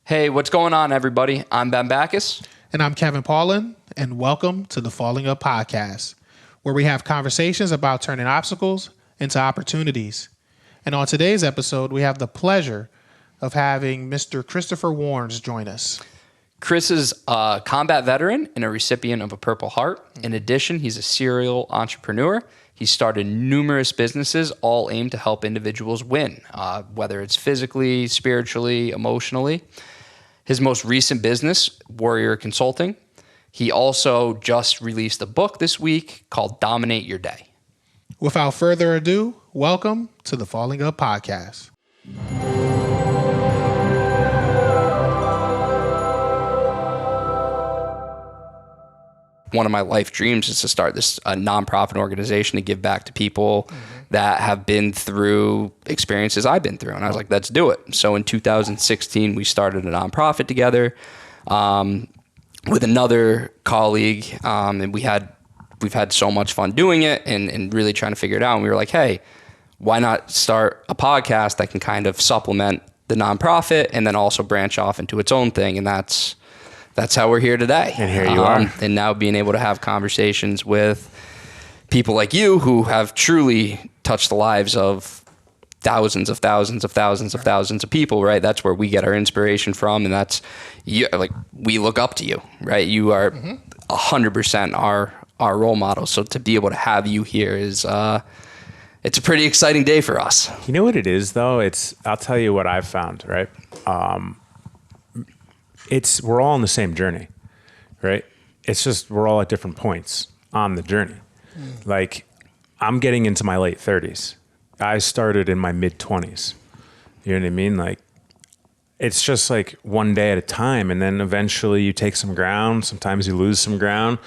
Hey, what's going on, everybody? I'm Ben Backus. And I'm Kevin Paulin, and welcome to the Falling Up Podcast, where we have conversations about turning obstacles into opportunities. And on today's episode, we have the pleasure of having Mr. Christopher Warnes join us. Chris is a combat veteran and a recipient of a Purple Heart. In addition, he's a serial entrepreneur. He started numerous businesses, all aimed to help individuals win, whether it's physically, spiritually, emotionally. His most recent business, Warrior Consulting. He also just released a book this week called Dominate Your Day. Without further ado, welcome to the Falling Up Podcast. One of my life dreams is to start this nonprofit organization to give back to people that have been through experiences I've been through. And I was like, let's do it. So in 2016, we started a nonprofit together with another colleague. And we've had so much fun doing it and really trying to figure it out. And we were like, hey, why not start a podcast that can kind of supplement the nonprofit and then also branch off into its own thing. And that's how we're here today. And here you are. And now being able to have conversations with people like you who have truly touched the lives of thousands of people, right? That's where we get our inspiration from. And that's we look up to you, right? You are 100% our role model. So to be able to have you here is, it's a pretty exciting day for us. You know what it is though? I'll tell you what I've found, right? We're all on the same journey, right? It's just we're all at different points on the journey. Like I'm getting into my late 30s. I started in my mid 20s. You know what I mean? Like it's just like one day at a time. And then eventually you take some ground. Sometimes you lose some ground.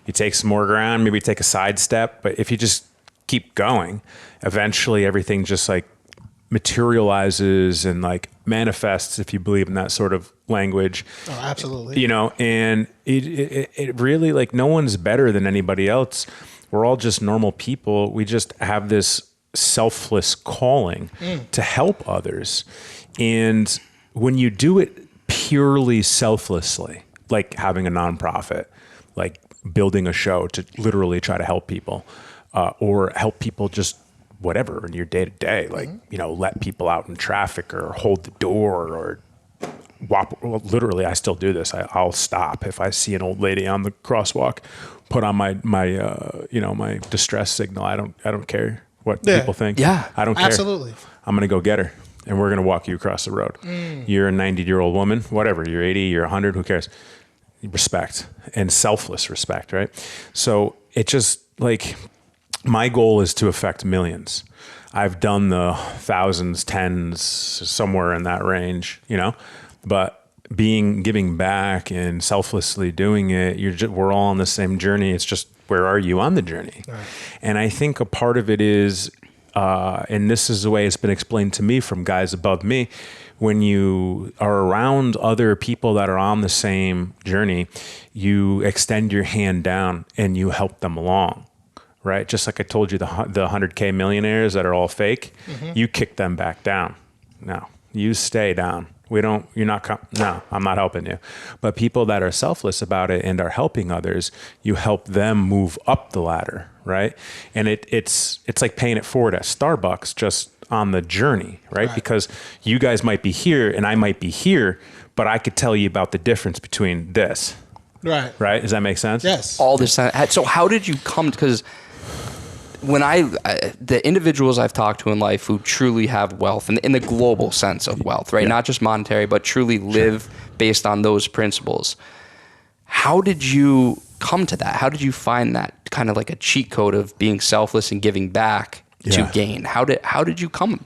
You take some more ground, maybe take a side step. But if you just keep going, eventually everything just like materializes and like manifests, if you believe in that sort of language. Oh, absolutely. You know, and it really, like, no one's better than anybody else. We're all just normal people. We just have this selfless calling to help others. And when you do it purely selflessly, like having a nonprofit, like building a show to literally try to help people, or help people just whatever in your day to day, like, you know, let people out in traffic or hold the door or well, literally, I still do this. I'll stop if I see an old lady on the crosswalk, put on my my distress signal. I don't care what people think. Yeah, I don't care. Absolutely. I'm going to go get her and we're going to walk you across the road. You're a 90-year-old woman, whatever, you're 80, you're 100, who cares? Respect and selfless respect, right? So it just like, my goal is to affect millions. I've done the thousands, tens, somewhere in that range, you know, but giving back and selflessly doing it, we're all on the same journey. It's just, where are you on the journey? Right. And I think a part of it is, and this is the way it's been explained to me from guys above me, when you are around other people that are on the same journey, you extend your hand down and you help them along. Right? Just like I told you, the 100K millionaires that are all fake, you kick them back down. No, you stay down. No, I'm not helping you. But people that are selfless about it and are helping others, you help them move up the ladder, right? And it's like paying it forward at Starbucks, just on the journey, right? Because you guys might be here and I might be here, but I could tell you about the difference between this. Right? Does that make sense? Yes. All this. So how did you come? Because when the individuals I've talked to in life who truly have wealth in the global sense of wealth, right? Yeah. Not just monetary, but truly live based on those principles. How did you come to that? How did you find that kind of like a cheat code of being selfless and giving back to gain? How did you come?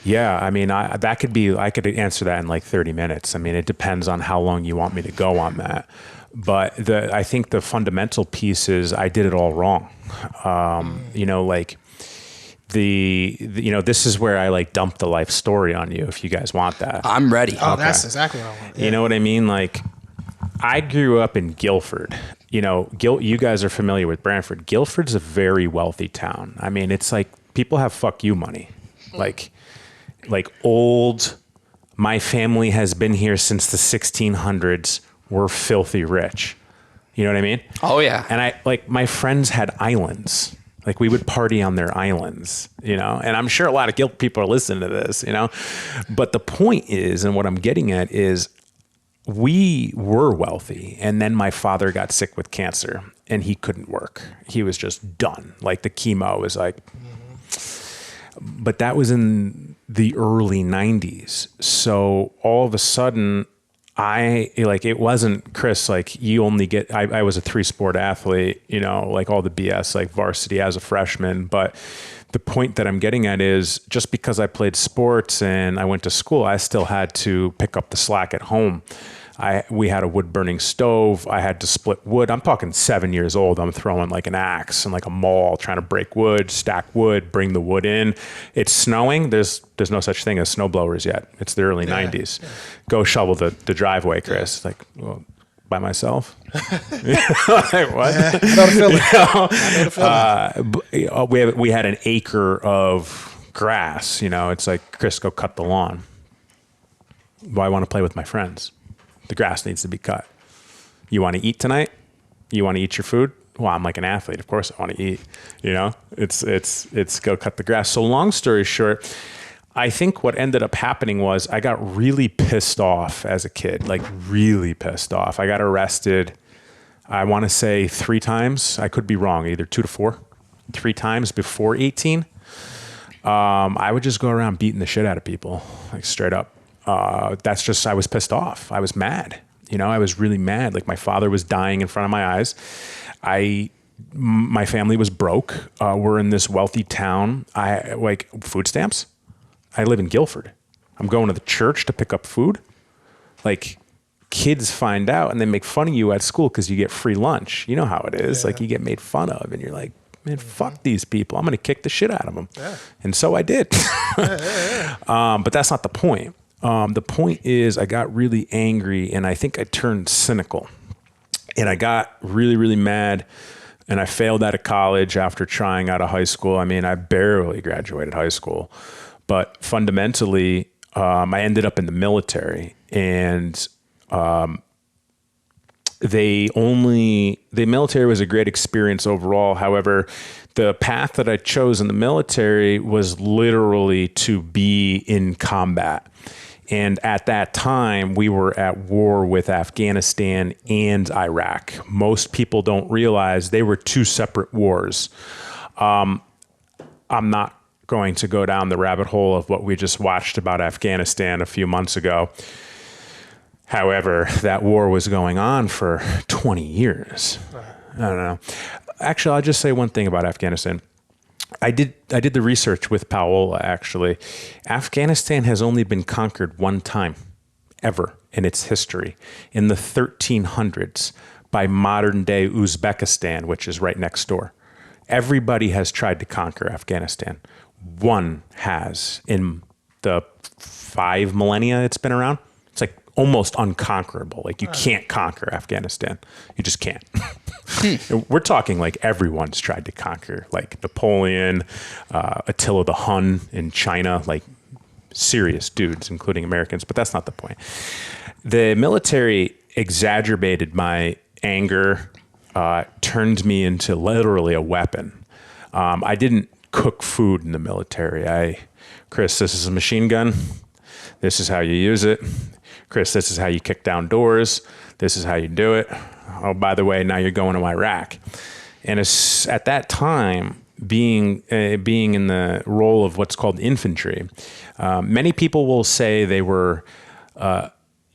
Yeah, I mean, I could answer that in like 30 minutes. I mean, it depends on how long you want me to go on that. But I think the fundamental piece is I did it all wrong. You know, like this is where I like dump the life story on you if you guys want that. I'm ready. Oh, okay. That's exactly what I want. Yeah. You know what I mean? Like I grew up in Guilford. You know, you guys are familiar with Brantford. Guilford's a very wealthy town. I mean, it's like people have fuck you money. Like old My family has been here since the 1600s. We're filthy rich. You know what I mean? Oh yeah. And my friends had islands. Like we would party on their islands, and I'm sure a lot of guilt people are listening to this, but the point is, and what I'm getting at is we were wealthy. And then my father got sick with cancer and he couldn't work. He was just done. Like the chemo was like, but that was in the early 90s. So all of a sudden it wasn't Chris, like you only get, I was a 3-sport athlete, like all the BS, like varsity as a freshman. But the point that I'm getting at is just because I played sports and I went to school, I still had to pick up the slack at home. We had a wood burning stove. I had to split wood. I'm talking 7 years old. I'm throwing like an axe and like a maul, trying to break wood, stack wood, bring the wood in. It's snowing. There's no such thing as snow blowers yet. It's the early 90s. Yeah. Go shovel the driveway, Chris. Like, well, by myself? Like, what? Yeah, I know the feeling. We had an acre of grass. It's like, Chris, go cut the lawn. Well, I want to play with my friends. The grass needs to be cut. You want to eat tonight? You want to eat your food? Well, I'm like an athlete. Of course I want to eat. It's go cut the grass. So long story short, I think what ended up happening was I got really pissed off as a kid, like really pissed off. I got arrested, I want to say 3 times. I could be wrong, either 2 to 4, 3 times before 18. I would just go around beating the shit out of people, like straight up. That's just, I was pissed off. I was mad. I was really mad. Like my father was dying in front of my eyes. My family was broke. We're in this wealthy town. I like food stamps. I live in Guilford. I'm going to the church to pick up food. Like kids find out and they make fun of you at school because you get free lunch. You know how it is. Yeah. Like you get made fun of and you're like, man, fuck these people. I'm going to kick the shit out of them. Yeah. And so I did. But that's not the point. The point is I got really angry and I think I turned cynical and I got really, really mad and I failed out of college after trying out of high school. I mean, I barely graduated high school, but fundamentally, I ended up in the military and, the military was a great experience overall. However, the path that I chose in the military was literally to be in combat. And at that time, we were at war with Afghanistan and Iraq. Most people don't realize they were 2 separate wars. I'm not going to go down the rabbit hole of what we just watched about Afghanistan a few months ago. However, that war was going on for 20 years. I don't know. Actually, I'll just say one thing about Afghanistan. I did the research with Paola, actually. Afghanistan has only been conquered one time ever in its history, in the 1300s, by modern-day Uzbekistan, which is right next door. Everybody has tried to conquer Afghanistan. One has in the 5 millennia it's been around. It's like almost unconquerable. Like you can't conquer Afghanistan. You just can't. We're talking like everyone's tried to conquer, like Napoleon, Attila the Hun in China, like serious dudes, including Americans. But that's not the point. The military exacerbated my anger, turned me into literally a weapon. I didn't cook food in the military. Chris, this is a machine gun. This is how you use it. Chris, this is how you kick down doors. This is how you do it. Oh, by the way, now you're going to Iraq. And at that time, being in the role of what's called infantry, many people will say they were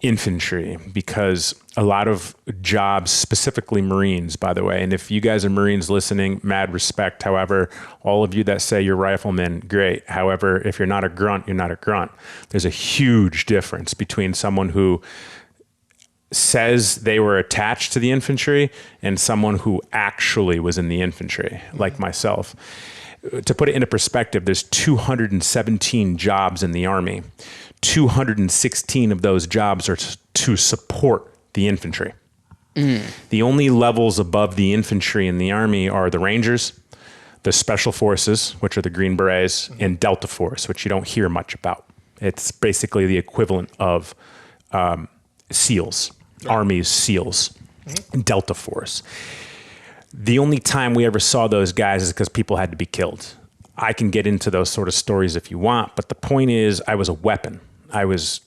infantry because a lot of jobs, specifically Marines, by the way, and if you guys are Marines listening, mad respect. However, all of you that say you're riflemen, great. However, if you're not a grunt, you're not a grunt. There's a huge difference between someone who says they were attached to the infantry and someone who actually was in the infantry, like myself. To put it into perspective, there's 217 jobs in the Army. 216 of those jobs are to support the infantry. The only levels above the infantry in the Army are the Rangers, the Special Forces, which are the Green Berets, and Delta Force, which you don't hear much about. It's basically the equivalent of SEALs, Army's SEALs, Delta Force. The only time we ever saw those guys is because people had to be killed. I can get into those sort of stories if you want, but the point is I was a weapon. I was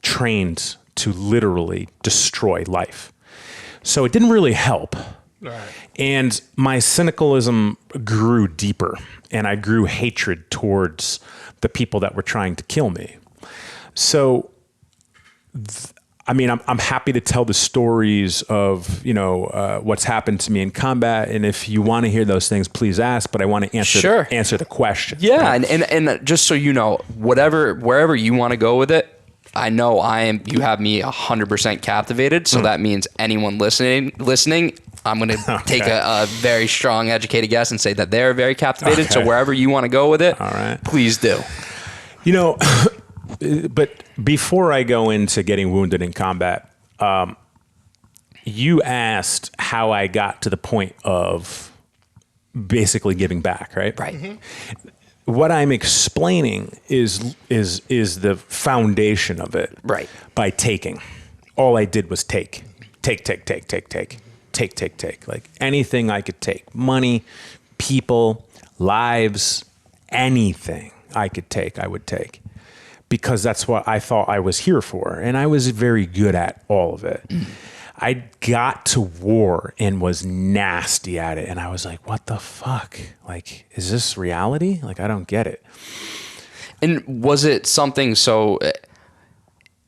trained to literally destroy life. So it didn't really help. Right. And my cynicalism grew deeper, and I grew hatred towards the people that were trying to kill me. So, I'm happy to tell the stories of, what's happened to me in combat. And if you want to hear those things, please ask, but I want to answer the question. Yeah. Right? And just so you know, wherever you want to go with it, I know you have me 100% captivated. So that means anyone listening, I'm going to take a very strong, educated guess and say that they're very captivated. Okay. So wherever you want to go with it, all right, please do. But before I go into getting wounded in combat, you asked how I got to the point of basically giving back, right? Right. Mm-hmm. What I'm explaining is the foundation of it. Right. By taking. All I did was take. Take. Like anything I could take. Money, people, lives, anything I could take, I would take. Because that's what I thought I was here for. And I was very good at all of it. I got to war and was nasty at it. And I was like, what the fuck? Like, is this reality? Like, I don't get it. And was it something, so it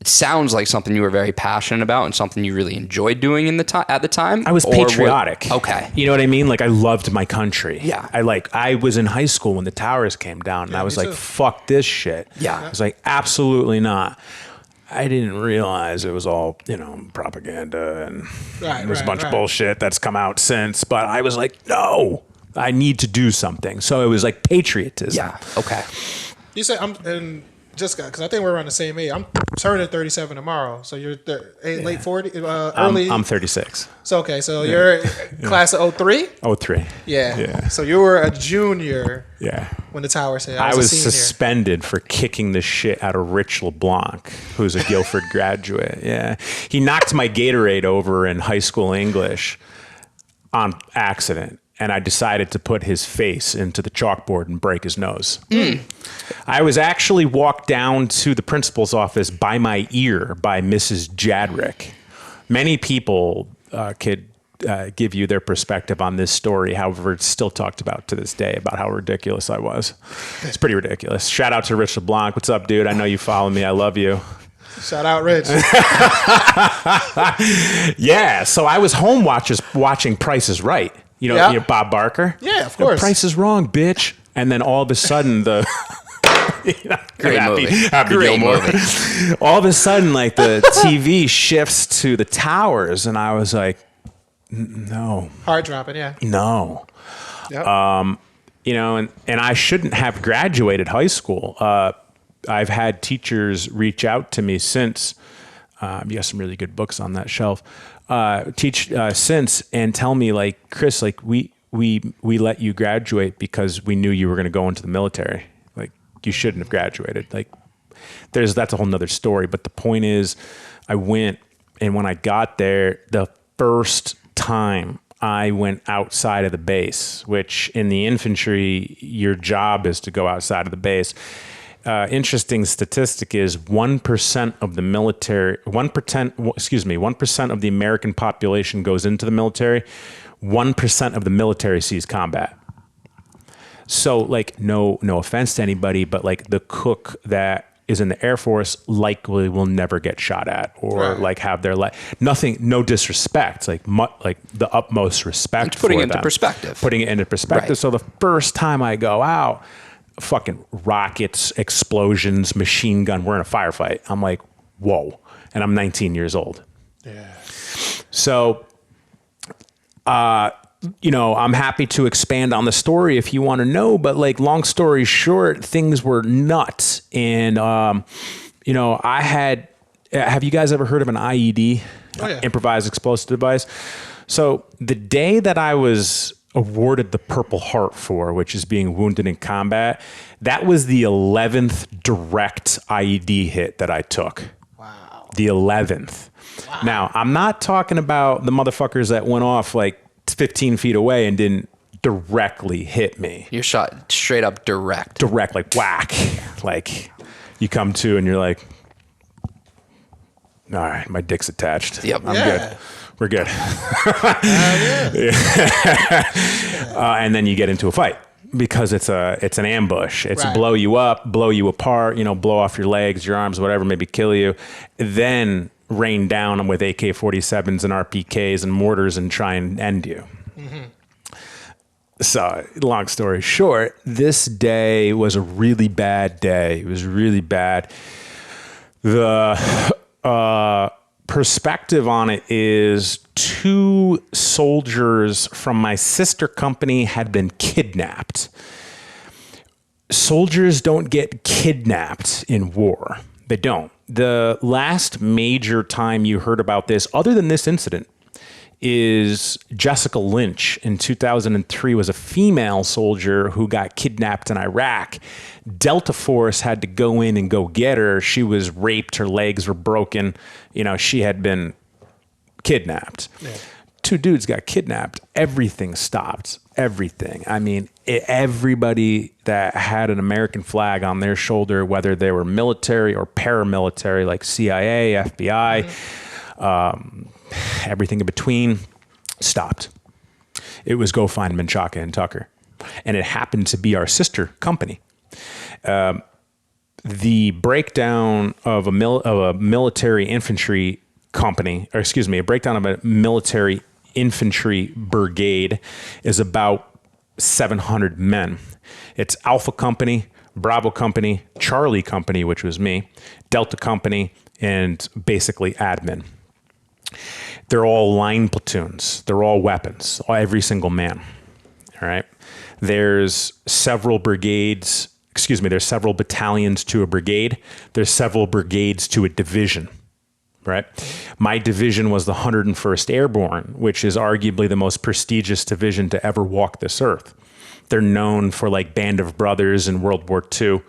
sounds like something you were very passionate about and something you really enjoyed doing at the time? I was patriotic. Okay. You know what I mean? Like, I loved my country. Yeah. I was in high school when the towers came down, and I was like, fuck this shit. Yeah. I was like, absolutely not. I didn't realize it was all, propaganda and there's a bunch of bullshit that's come out since. But I was like, no, I need to do something. So it was like patriotism. Yeah. Okay. You said because I think we're around the same age. I'm turning 37 tomorrow. So you're late 40, early. I'm 36. So okay, so you're class of 03? 03. Yeah. So you were a junior. Yeah. When the towers hit, I was suspended for kicking the shit out of Rich LeBlanc, who's a Guilford graduate. Yeah. He knocked my Gatorade over in high school English on accident. And I decided to put his face into the chalkboard and break his nose. I was actually walked down to the principal's office by my ear by Mrs. Jadrick. Many people could give you their perspective on this story. However, it's still talked about to this day about how ridiculous I was. It's pretty ridiculous. Shout out to Rich LeBlanc. What's up, dude? I know you follow me. I love you. Shout out, Rich. Yeah. So I was home watching Price is Right. You know Bob Barker? Yeah, of course. Price is Wrong, bitch. And then all of a sudden Great movie. Happy Great Gilmore. movie. All of a sudden, like the TV shifts to the towers, and I was like, no. Heart dropping, yeah. No. Yep. And I shouldn't have graduated high school. I've had teachers reach out to me since. You got some really good books on that shelf. Since and tell me, like, Chris, like we let you graduate because we knew you were going to go into the military. Like, you shouldn't have graduated. Like, that's a whole nother story. But the point is, I went, and when I got there, the first time I went outside of the base, which in the infantry, your job is to go outside of the base. Interesting statistic is 1% of the military, 1% of the American population goes into the military. 1% of the military sees combat. So, like, no offense to anybody, but like the cook that is in the Air Force likely will never get shot at or like have their life. Nothing, no disrespect, like the utmost respect. It's putting it into perspective. Putting it into perspective. Right. So the first time I go out, fucking rockets, explosions, machine gun. We're in a firefight. I'm like, whoa. And I'm 19 years old. Yeah. So, I'm happy to expand on the story if you want to know, but like, long story short, things were nuts. And, have you guys ever heard of an IED? Oh, yeah. Improvised explosive device. So the day that I was awarded the Purple Heart for, which is being wounded in combat. That was the 11th direct IED hit that I took. Wow. The 11th. Wow. Now, I'm not talking about the motherfuckers that went off like 15 feet away and didn't directly hit me. You're shot straight up direct. Direct, like whack. Like you come to and you're like, all right, my dick's attached. Yep. I'm good. We're good. And then you get into a fight because it's an ambush. It's blow you up, blow you apart, blow off your legs, your arms, whatever, maybe kill you. Then rain down with AK-47s and RPKs and mortars and try and end you. Mm-hmm. So long story short, this day was a really bad day. It was really bad. The perspective on it is 2 soldiers from my sister company had been kidnapped. Soldiers don't get kidnapped in war. They don't. The last major time you heard about this, other than this incident, is Jessica Lynch in 2003 was a female soldier who got kidnapped in Iraq. Delta Force had to go in and go get her. She was raped. Her legs were broken. She had been kidnapped. Yeah. 2 dudes got kidnapped. Everything stopped. Everything. I mean, everybody that had an American flag on their shoulder, whether they were military or paramilitary, like CIA, FBI, everything in between, stopped. It was go find Menchaca and Tucker. And it happened to be our sister company. The breakdown of a military infantry company, or excuse me, a breakdown of a military infantry brigade is about 700 men. It's Alpha Company, Bravo Company, Charlie Company, which was me, Delta Company, and basically admin. They're all line platoons. They're all weapons, every single man. All right. There's several brigades. Excuse me. There's several battalions to a brigade. There's several brigades to a division. Right. My division was the 101st Airborne, which is arguably the most prestigious division to ever walk this earth. They're known for like Band of Brothers in World War II.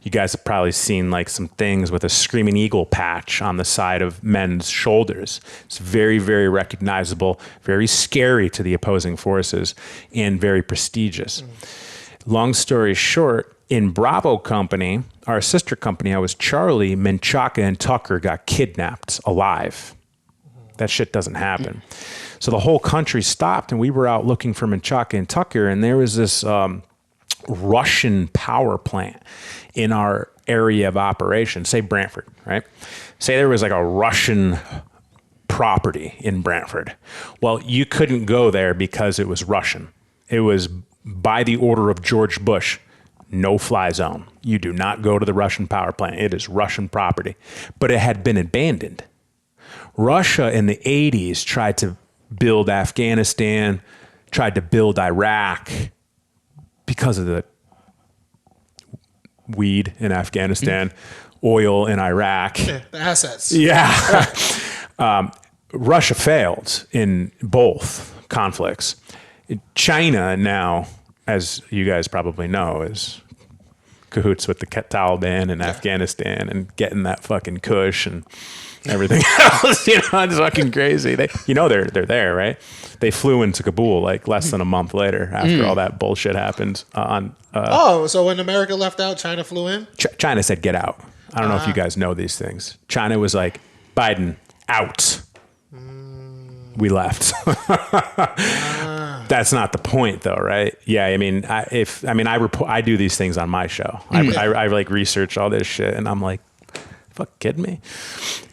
You guys have probably seen like some things with a Screaming Eagle patch on the side of men's shoulders. It's very, very recognizable, very scary to the opposing forces, and very prestigious. Long story short, in Bravo Company, our sister company, I was Charlie, Menchaca and Tucker got kidnapped alive. That shit doesn't happen. So the whole country stopped and we were out looking for Menchaca and Tucker, and there was this Russian power plant in our area of operation, say Brantford, right? Say there was like a Russian property in Brantford. Well, you couldn't go there because it was Russian. It was by the order of George Bush, no fly zone. You do not go to the Russian power plant. It is Russian property. But it had been abandoned. Russia in the 80s tried to build Afghanistan, tried to build Iraq because of the weed in Afghanistan, oil in Iraq. Yeah, the assets. Yeah. Russia failed in both conflicts. China now, as you guys probably know, is cahoots with the Taliban in Afghanistan and getting that fucking kush and everything else. It's fucking crazy. They're there, right? They flew into Kabul like less than a month later after all that bullshit happened. So when America left out, China flew in? China said, get out. I don't know if you guys know these things. China was like, Biden, out. We left. That's not the point, though, right? Yeah, I mean, I do these things on my show. I like research all this shit, and I'm like, fuck, kidding me?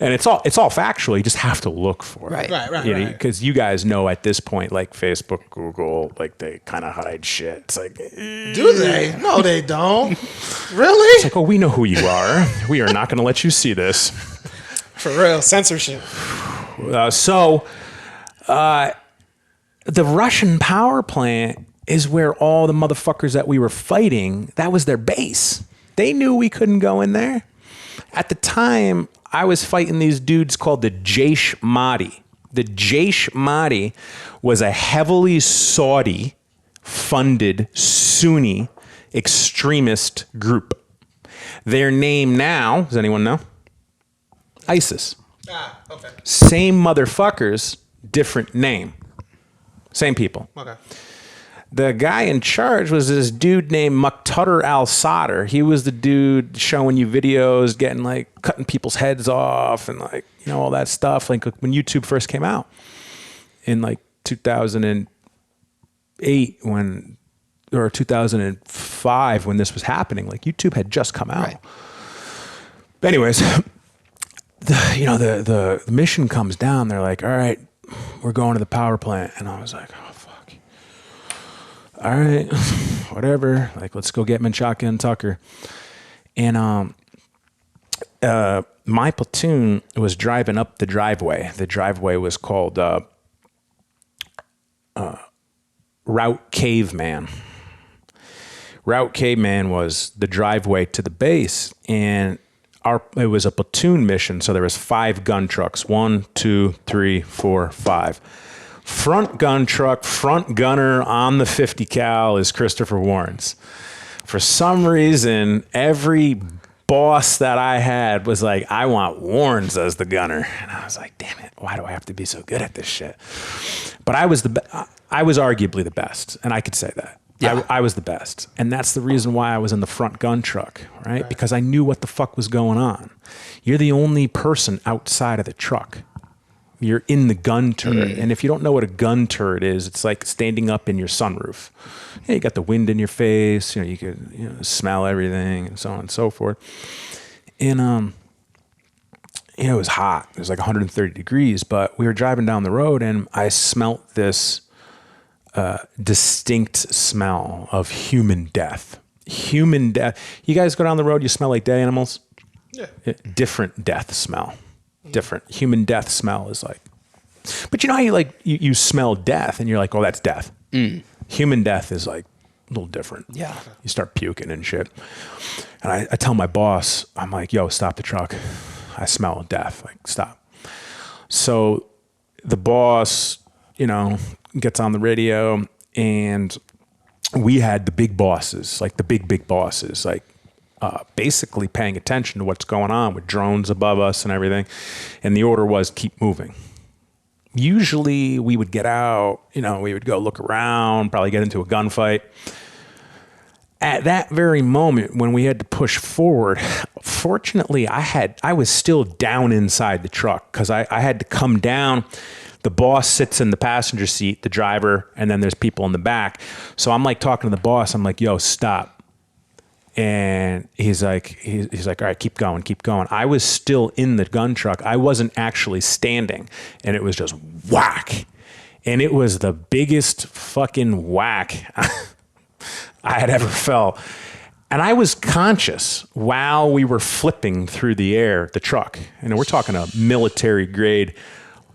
And it's all factual. You just have to look for it, right. Because you guys know at this point, like Facebook, Google, like they kind of hide shit. It's like, do they? No, they don't. Really? It's like, oh, we know who you are. We are not going to let you see this. For real, censorship. The Russian power plant is where all the motherfuckers that we were fighting, that was their base. They knew we couldn't go in there. At the time, I was fighting these dudes called the Jaish Mahdi. The Jaish Mahdi was a heavily Saudi funded Sunni extremist group. Their name now, does anyone know? ISIS. Ah, okay. Same motherfuckers, different name. Same people. Okay. The guy in charge was this dude named Muqtada al-Sadr. He was the dude showing you videos, getting like cutting people's heads off and like, you know, all that stuff. Like when YouTube first came out in like 2008 or 2005 when this was happening, like YouTube had just come out. Right. But anyways, the mission comes down. They're like, all right, we're going to the power plant. And I was like, oh, fuck. All right, whatever. Like, let's go get Menchaca and Tucker. And my platoon was driving up the driveway. The driveway was called Route Caveman. Route Caveman was the driveway to the base, and it was a platoon mission, so there was 5 gun trucks. 1, 2, 3, 4, 5. Front gun truck, front gunner on the 50 cal is Christopher Warren's. For some reason, every boss that I had was like, I want Warren's as the gunner. And I was like, damn it, why do I have to be so good at this shit? But I was arguably the best, and I could say that. Yeah. I was the best. And that's the reason why I was in the front gun truck, right? Because I knew what the fuck was going on. You're the only person outside of the truck. You're in the gun turret. And if you don't know what a gun turret is, it's like standing up in your sunroof. Yeah, you got the wind in your face, you could smell everything and so on and so forth. And it was hot. It was like 130 degrees, but we were driving down the road and I smelt this distinct smell of human death. Human death. You guys go down the road, you smell like dead animals? Yeah. Different death smell. Different. Human death smell is like, but you know how you smell death and you're like, oh, that's death. Human death is like a little different. Yeah. You start puking and shit. And I tell my boss, I'm like, yo, stop the truck. I smell death. Like, stop. So the boss, gets on the radio, and we had the big bosses, like the big bosses, like basically paying attention to what's going on with drones above us and everything. And the order was keep moving. Usually we would get out, we would go look around, probably get into a gunfight. At that very moment when we had to push forward, fortunately I was still down inside the truck because I had to come down. The boss sits in the passenger seat, the driver, and then there's people in the back. So I'm like talking to the boss. I'm like, yo, stop. And he's like, all right, keep going. I was still in the gun truck. I wasn't actually standing. And it was just whack. And it was the biggest fucking whack I had ever felt. And I was conscious while we were flipping through the air, the truck. And we're talking a military grade,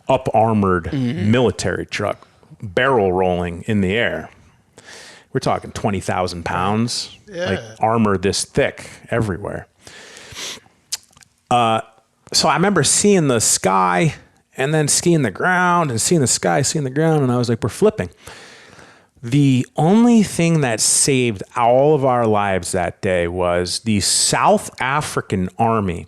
up armored military truck, barrel rolling in the air. We're talking 20,000 pounds, like armor this thick everywhere. So I remember seeing the sky and then seeing the ground and seeing the sky, seeing the ground. And I was like, we're flipping. The only thing that saved all of our lives that day was the South African Army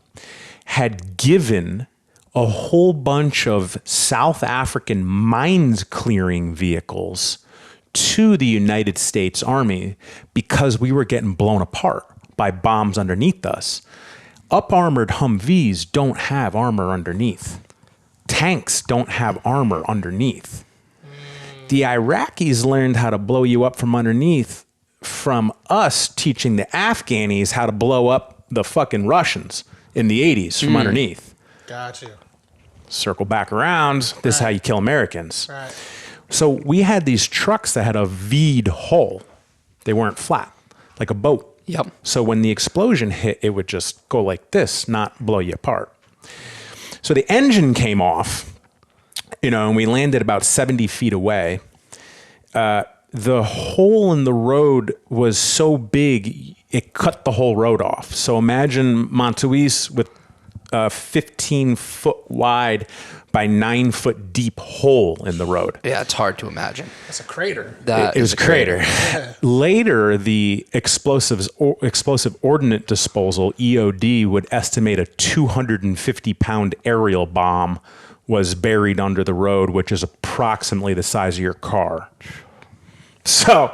had given a whole bunch of South African mines clearing vehicles to the United States Army because we were getting blown apart by bombs underneath us. Up-armored Humvees don't have armor underneath. Tanks don't have armor underneath. The Iraqis learned how to blow you up from underneath from us teaching the Afghanis how to blow up the fucking Russians in the 80s from underneath. Got you. Circle back around. This is how you kill Americans. Right. So we had these trucks that had a V'd hull. They weren't flat, like a boat. Yep. So when the explosion hit, it would just go like this, not blow you apart. So the engine came off, and we landed about 70 feet away. The hole in the road was so big, it cut the whole road off. So imagine Montouise with a 15-foot wide by 9-foot deep hole in the road. Yeah, it's hard to imagine. That's a crater. It was a crater. Later, the explosive ordnance disposal, EOD, would estimate a 250-pound aerial bomb was buried under the road, which is approximately the size of your car. So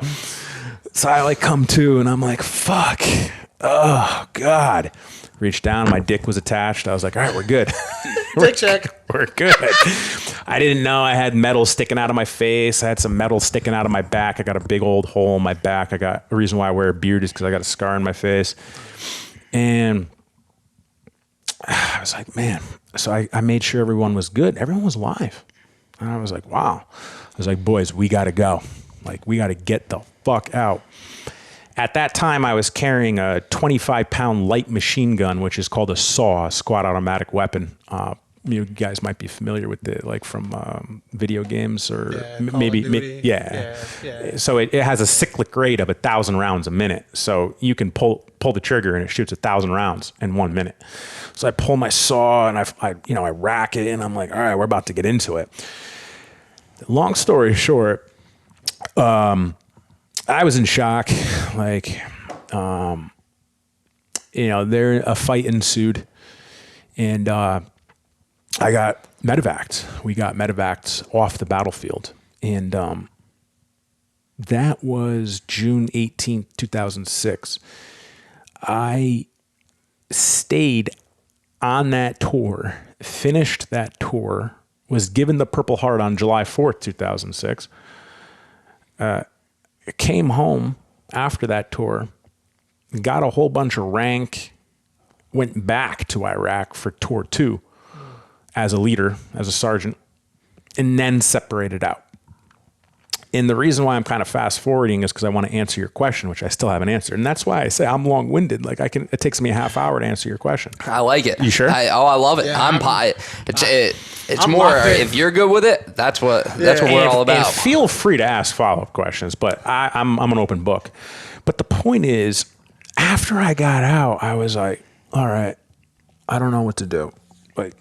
I like come to and I'm like, fuck. Oh, God. Reached down, my dick was attached. I was like, all right, we're good. Dick check. We're good. I didn't know I had metal sticking out of my face. I had some metal sticking out of my back. I got a big old hole in my back. The reason why I wear a beard is because I got a scar in my face. And I was like, man. So I made sure everyone was good. Everyone was alive. And I was like, wow. I was like, boys, we got to go. Like, we got to get the fuck out. At that time, I was carrying a 25-pound light machine gun, which is called a SAW, a squad automatic weapon. You guys might be familiar with it, like from video games or maybe. Yeah. So it has a cyclic rate of 1,000 rounds a minute. So you can pull the trigger and it shoots 1,000 rounds in 1 minute. So I pull my SAW and I rack it and I'm like, all right, we're about to get into it. Long story short, I was in shock. Like, a fight ensued, and I got medevaced. We got medevaced off the battlefield, and that was June 18th, 2006. I stayed on that tour, finished that tour, was given the Purple Heart on July 4th, 2006. Came home after that tour, got a whole bunch of rank, went back to Iraq for tour 2 as a leader, as a sergeant, and then separated out. And the reason why I'm kind of fast forwarding is because I want to answer your question, which I still haven't answered. And that's why I say I'm long winded. Like it takes me a half hour to answer your question. I like it. You sure? I love it. Yeah, It's more, if you're good with it, that's what we're all about. And feel free to ask follow-up questions, but I'm an open book. But the point is, after I got out, I was like, all right, I don't know what to do. Like,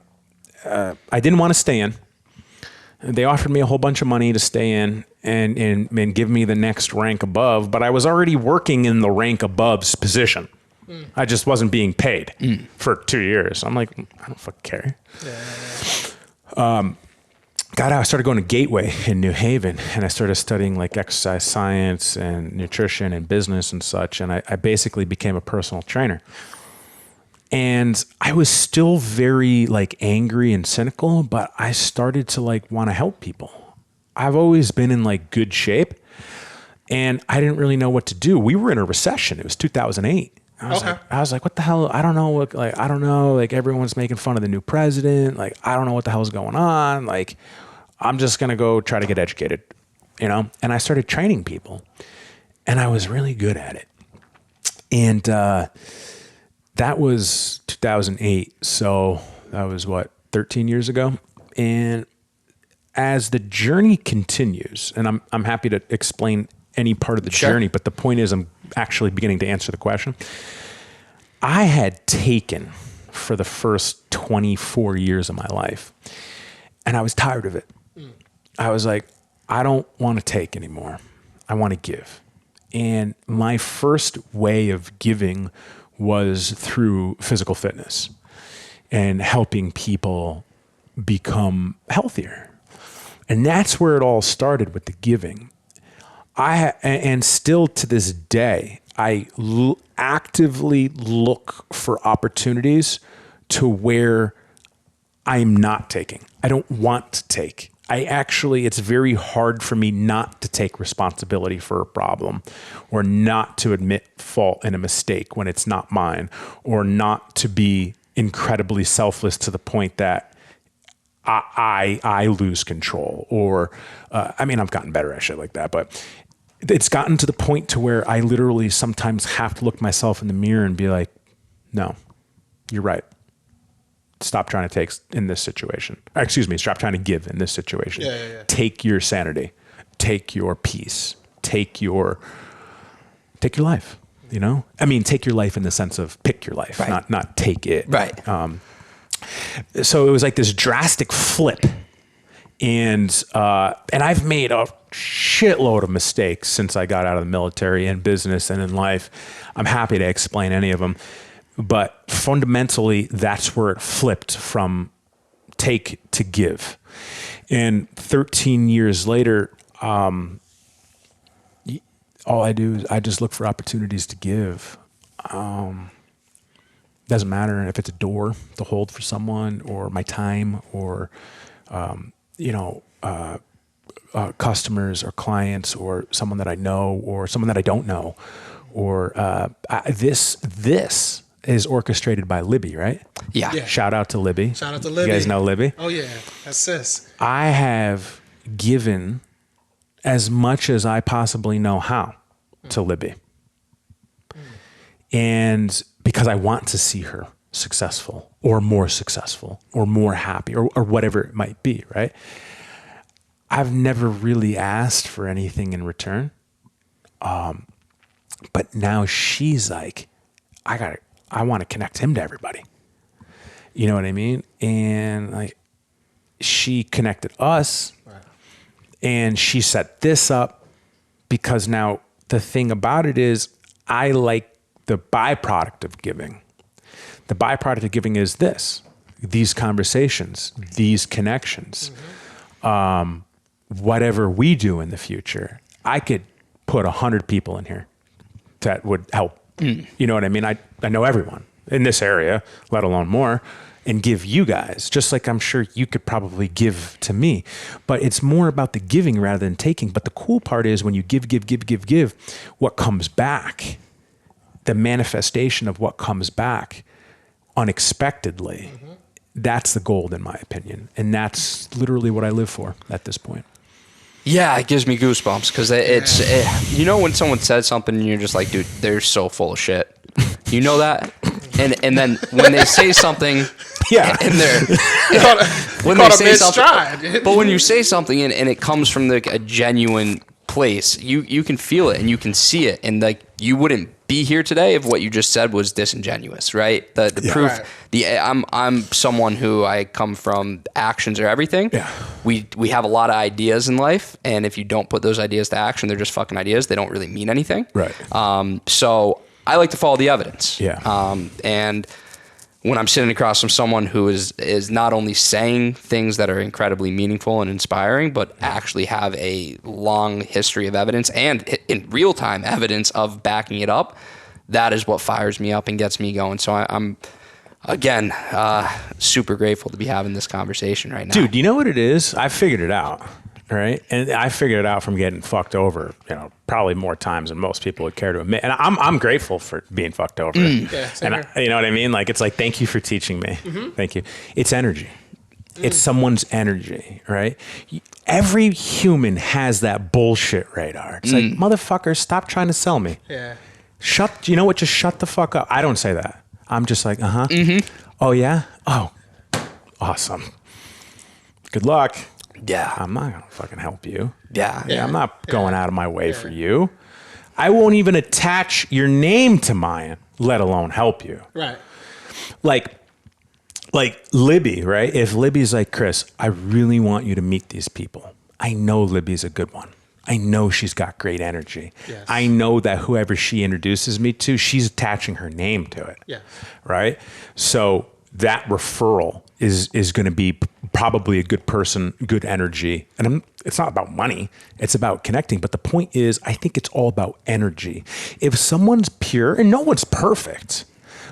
I didn't want to stay in. They offered me a whole bunch of money to stay in and give me the next rank above, but I was already working in the rank above's position. I just wasn't being paid for 2 years. I'm like, I don't fucking care. Got out, I started going to Gateway in New Haven, and I started studying like exercise science and nutrition and business and such, and I basically became a personal trainer. And I was still very like angry and cynical, but I started to like want to help people. I've always been in like good shape, and I didn't really know what to do. We were in a recession. It was 2008. I was like, what the hell? I don't know. I don't know. Like everyone's making fun of the new president. Like, I don't know what the hell is going on. Like, I'm just going to go try to get educated, And I started training people, and I was really good at it. And, that was 2008. So that was 13 years ago. And as the journey continues, and I'm happy to explain any part of the journey, but the point is I'm actually beginning to answer the question. I had taken for the first 24 years of my life, and I was tired of it. I was like, I don't want to take anymore. I want to give. And my first way of giving was through physical fitness and helping people become healthier. And that's where it all started with the giving. And still to this day, I actively look for opportunities to where I'm not taking. I don't want to take. It's very hard for me not to take responsibility for a problem, or not to admit fault in a mistake when it's not mine, or not to be incredibly selfless to the point that I lose control. Or, I've gotten better at shit like that, but it's gotten to the point to where I literally sometimes have to look myself in the mirror and be like, no, you're right. Stop trying to take in this situation. Stop trying to give in this situation. Yeah. Take your sanity. Take your peace. Take your life, Take your life in the sense of pick your life, right. not take it. Right. So it was like this drastic flip. And I've made a shitload of mistakes since I got out of the military, in business and in life. I'm happy to explain any of them. But fundamentally, that's where it flipped from take to give. And 13 years later, all I do is I just look for opportunities to give. Doesn't matter if it's a door to hold for someone, or my time, or customers or clients, or someone that I know, or someone that I don't know, or this is orchestrated by Libby, right? Yeah. Shout out to Libby. Shout out to Libby. You guys know Libby? Oh yeah, that's sis. I have given as much as I possibly know how to Libby. And because I want to see her successful, or more happy, or whatever it might be, right? I've never really asked for anything in return. But now she's like, I want to connect him to everybody. You know what I mean? And like, she connected us, right, and she set this up, because now the thing about it is, I like the byproduct of giving. The byproduct of giving is these conversations, these connections. Whatever we do in the future, I could put 100 people in here that would help. You know what I mean? I know everyone in this area, let alone more, and give you guys, just like I'm sure you could probably give to me. But it's more about the giving rather than taking. But the cool part is, when you give, what comes back, the manifestation of what comes back unexpectedly, that's the gold, in my opinion. And that's literally what I live for at this point. Yeah, it gives me goosebumps, because when someone says something and you're just like, dude, they're so full of shit. You know that? And then when they say something, and when they say something, but when you say something and it comes from like a genuine place, you can feel it and you can see it, and like, you wouldn't be here today if what you just said was disingenuous, right? The proof. Right. I'm someone who, I come from actions are everything. Yeah. We have a lot of ideas in life, and if you don't put those ideas to action, they're just fucking ideas. They don't really mean anything. Right. So I like to follow the evidence. Yeah. And when I'm sitting across from someone who is not only saying things that are incredibly meaningful and inspiring, but actually have a long history of evidence and in real time evidence of backing it up, that is what fires me up and gets me going. So I'm again, super grateful to be having this conversation right now. Dude, you know what it is? I figured it out. Right. And I figured it out from getting fucked over, probably more times than most people would care to admit. And I'm grateful for being fucked over. Yeah, and you know what I mean? Like, it's like, thank you for teaching me. Thank you. It's energy. It's someone's energy, right? Every human has that bullshit radar. It's like, motherfucker, stop trying to sell me. Yeah. You know what? Just shut the fuck up. I don't say that. I'm just like, oh yeah? Oh, awesome. Good luck. Yeah. I'm not going to fucking help you. Yeah. I'm not going out of my way for you. I won't even attach your name to mine, let alone help you. Right. Like Libby, right? If Libby's like, Chris, I really want you to meet these people. I know Libby's a good one. I know she's got great energy. Yes. I know that whoever she introduces me to, she's attaching her name to it. Yeah. Right? So that referral is going to be probably a good person, good energy. And it's not about money. It's about connecting. But the point is, I think it's all about energy. If someone's pure, and no one's perfect,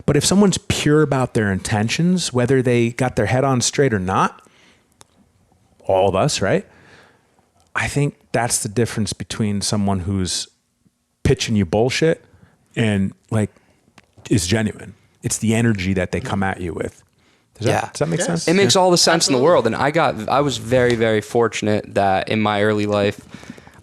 but if someone's pure about their intentions, whether they got their head on straight or not, all of us, right? I think that's the difference between someone who's pitching you bullshit and like is genuine. It's the energy that they come at you with. Does that make sense? It makes all the sense in the world. And I was very, very fortunate that in my early life,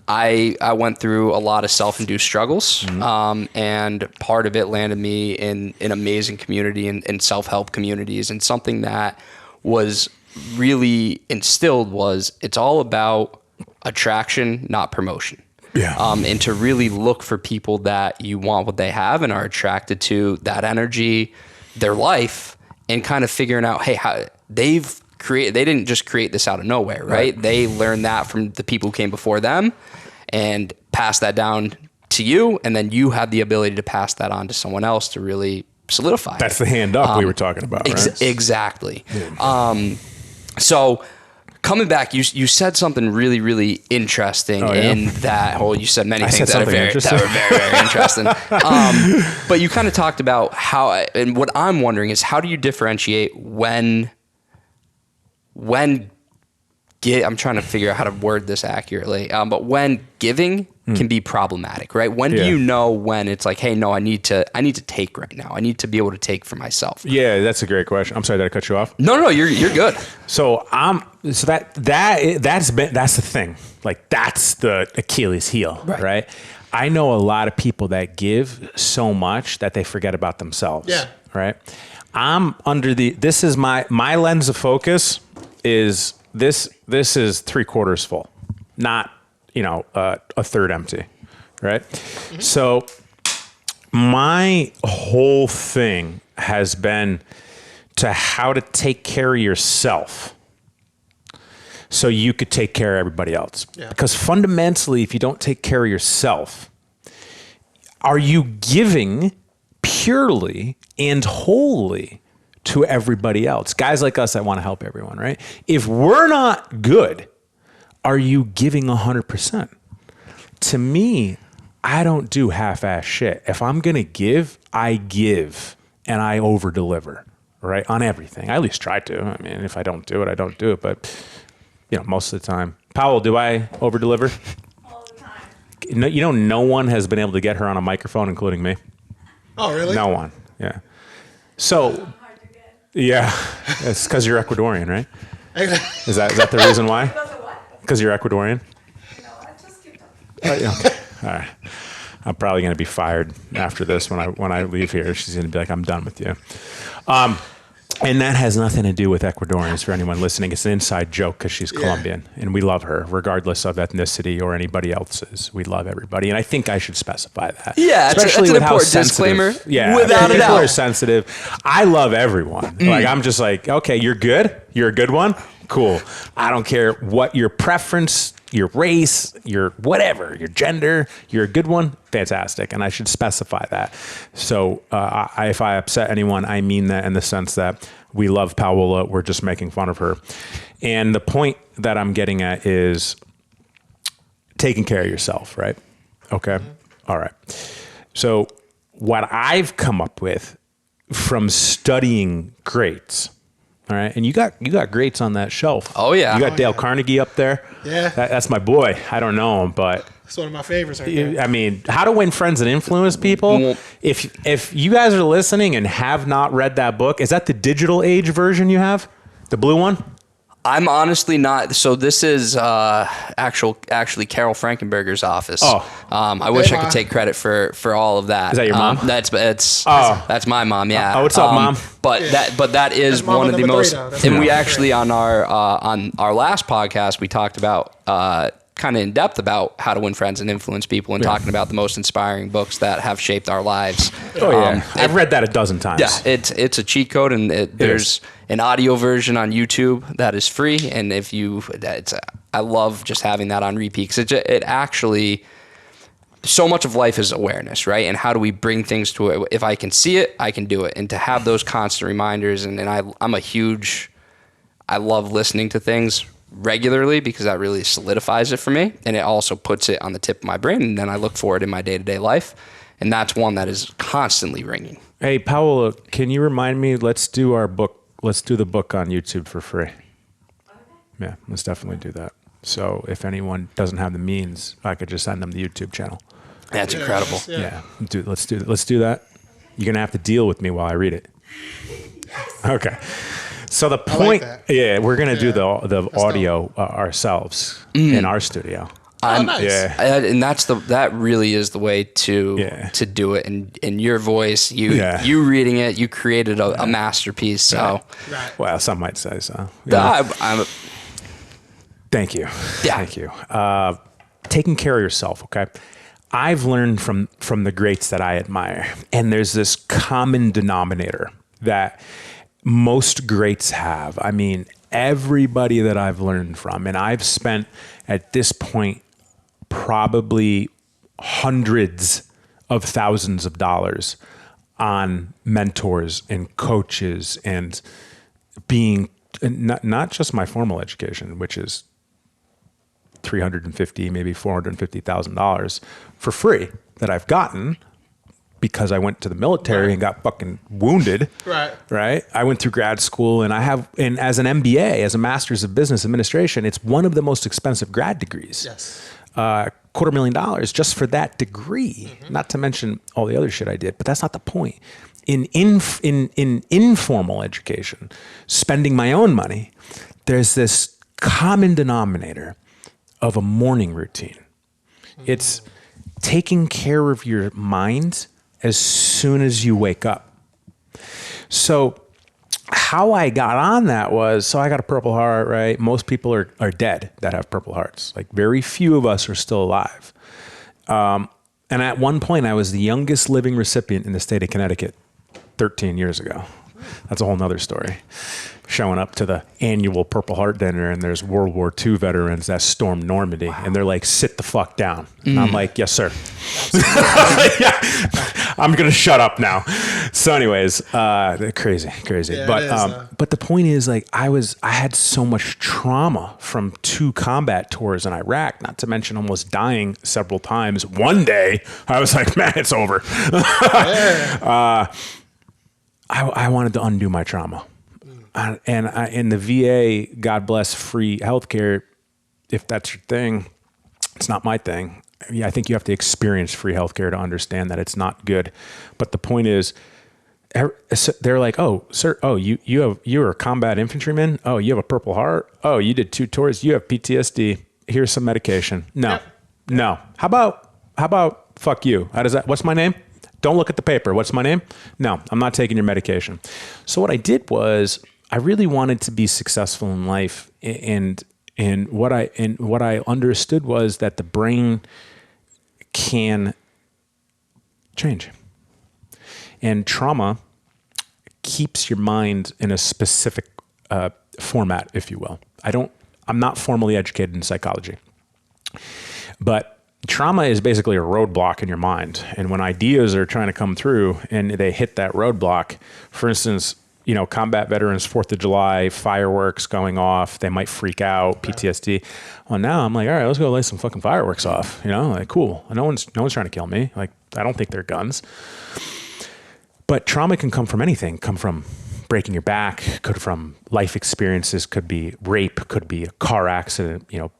I went through a lot of self-induced struggles. And part of it landed me in an amazing community and self-help communities. And something that was really instilled was it's all about attraction, not promotion. Yeah. And to really look for people that you want what they have and are attracted to that energy, their life, and kind of figuring out, hey, how they didn't just create this out of nowhere, right? They learned that from the people who came before them and passed that down to you. And then you have the ability to pass that on to someone else to really solidify. That's the hand up we were talking about, right? Exactly. So coming back, you said something really, really interesting in that whole, you said many things that are very, very interesting. But you kind of talked about how, and what I'm wondering is, how do you differentiate when I'm trying to figure out how to word this accurately, but when giving can be problematic, right? When do you know when it's like, hey, no, I need to take right now. I need to be able to take for myself. Yeah, that's a great question. I'm sorry, did I cut you off? No, you're good. So that's the thing. Like, that's the Achilles heel, right? I know a lot of people that give so much that they forget about themselves. Yeah. Right. I'm under this is my lens of focus is this is 3/4 full, not, a third empty. Right. Mm-hmm. So my whole thing has been to how to take care of yourself so you could take care of everybody else. Yeah. Because fundamentally, if you don't take care of yourself, are you giving purely and wholly to everybody else? Guys like us that want to help everyone, right? If we're not good, are you giving 100%? To me, I don't do half-ass shit. If I'm going to give, I give and I over-deliver, right? On everything. I at least try to. I mean, if I don't do it, I don't do it. But, most of the time. Powell, do I over-deliver? All the time. No one has been able to get her on a microphone, including me. Oh, really? No one. Yeah. So, yeah, it's because you're Ecuadorian, right? Is that the reason why? Because you're Ecuadorian? No, I just keep them. Okay. All right. I'm probably going to be fired after this when I leave here. She's going to be like, I'm done with you. And that has nothing to do with Ecuadorians for anyone listening. It's an inside joke because she's Colombian, and we love her regardless of ethnicity or anybody else's. We love everybody, and I think I should specify that. Yeah, especially it's an important disclaimer. Yeah, without a doubt. People are sensitive. I love everyone. Like, I'm just like, okay, you're good. You're a good one. Cool. I don't care what your preference, your race, your whatever, your gender, you're a good one. Fantastic. And I should specify that. So if I upset anyone, I mean that in the sense that we love Paola. We're just making fun of her. And the point that I'm getting at is taking care of yourself, right? Okay. All right. So what I've come up with from studying greats, all right, and you got greats on that shelf. Oh yeah, you got Dale Carnegie up there. Yeah, that's my boy. I don't know him, but it's one of my favorites. Right there. I mean, How to Win Friends and Influence People. Well, if you guys are listening and have not read that book, is that the digital age version you have, the blue one? I'm honestly not. So this is actually Carol Frankenberger's office. Oh, I wish I could take credit for all of that. Is that your mom? That's my mom. Yeah. Oh, what's up, mom? But that is one of the most. And we actually on our last podcast we talked about kind of in depth about how to win friends and influence people, and talking about the most inspiring books that have shaped our lives. Oh yeah, I've read that a dozen times. Yeah, it's a cheat code, and there's an audio version on YouTube that is free. And I love just having that on repeat, because it actually, so much of life is awareness, right? And how do we bring things to it? If I can see it, I can do it. And to have those constant reminders, and I love listening to things regularly, because that really solidifies it for me, and it also puts it on the tip of my brain, and then I look for it in my day-to-day life, and that's one that is constantly ringing. Hey, Paola, can you remind me? Let's do the book on YouTube for free. Okay. Yeah, let's definitely do that. So if anyone doesn't have the means, I could just send them the YouTube channel. That's incredible. Yeah, let's do that. You're gonna have to deal with me while I read it. Okay. So the point, we're gonna do the audio ourselves in our studio. Nice. Yeah, and that really is the way to do it. And in your voice, you reading it, you created a masterpiece. So, well, some might say so. Thank you. Yeah. Thank you. Taking care of yourself. Okay. I've learned from the greats that I admire, and there's this common denominator that most greats have. I mean, everybody that I've learned from, and I've spent at this point probably hundreds of thousands of dollars on mentors and coaches and being not just my formal education, which is $350,000, maybe $450,000 for free that I've gotten because I went to the military and got fucking wounded. Right. I went through grad school and as an MBA, as a master's of business administration, it's one of the most expensive grad degrees. Yes. $250,000 just for that degree, not to mention all the other shit I did, but that's not the point. In informal education, spending my own money, there's this common denominator of a morning routine. It's taking care of your mind as soon as you wake up. So how I got on that was, so I got a Purple Heart, right? Most people are dead that have Purple Hearts. Like very few of us are still alive. And at one point I was the youngest living recipient in the state of Connecticut 13 years ago. That's a whole nother story. Showing up to the annual Purple Heart dinner and there's World War II veterans that stormed Normandy and they're like, sit the fuck down. And I'm like, yes, sir. Yeah. I'm going to shut up now. So anyways, crazy. Yeah, But the point is like, I had so much trauma from 2 combat tours in Iraq, not to mention almost dying several times. One day I was like, man, it's over. I wanted to undo my trauma. And in the VA, God bless free healthcare. If that's your thing, it's not my thing. Yeah, I think you have to experience free healthcare to understand that it's not good. But the point is, they're like, "Oh, sir, you're a combat infantryman. Oh, you have a Purple Heart. Oh, you did 2 tours. You have PTSD. Here's some medication." No. How about fuck you? How does that? What's my name? Don't look at the paper. What's my name? No, I'm not taking your medication. So what I did was I really wanted to be successful in life, and what I understood was that the brain can change, and trauma keeps your mind in a specific format, if you will. I'm not formally educated in psychology, but trauma is basically a roadblock in your mind. And when ideas are trying to come through and they hit that roadblock, for instance, combat veterans, 4th of July, fireworks going off, they might freak out, PTSD. Well, now I'm like, all right, let's go light some fucking fireworks off. Like, cool. No one's trying to kill me. Like, I don't think they're guns. But trauma can come from anything, come from breaking your back, could from life experiences, could be rape, could be a car accident, it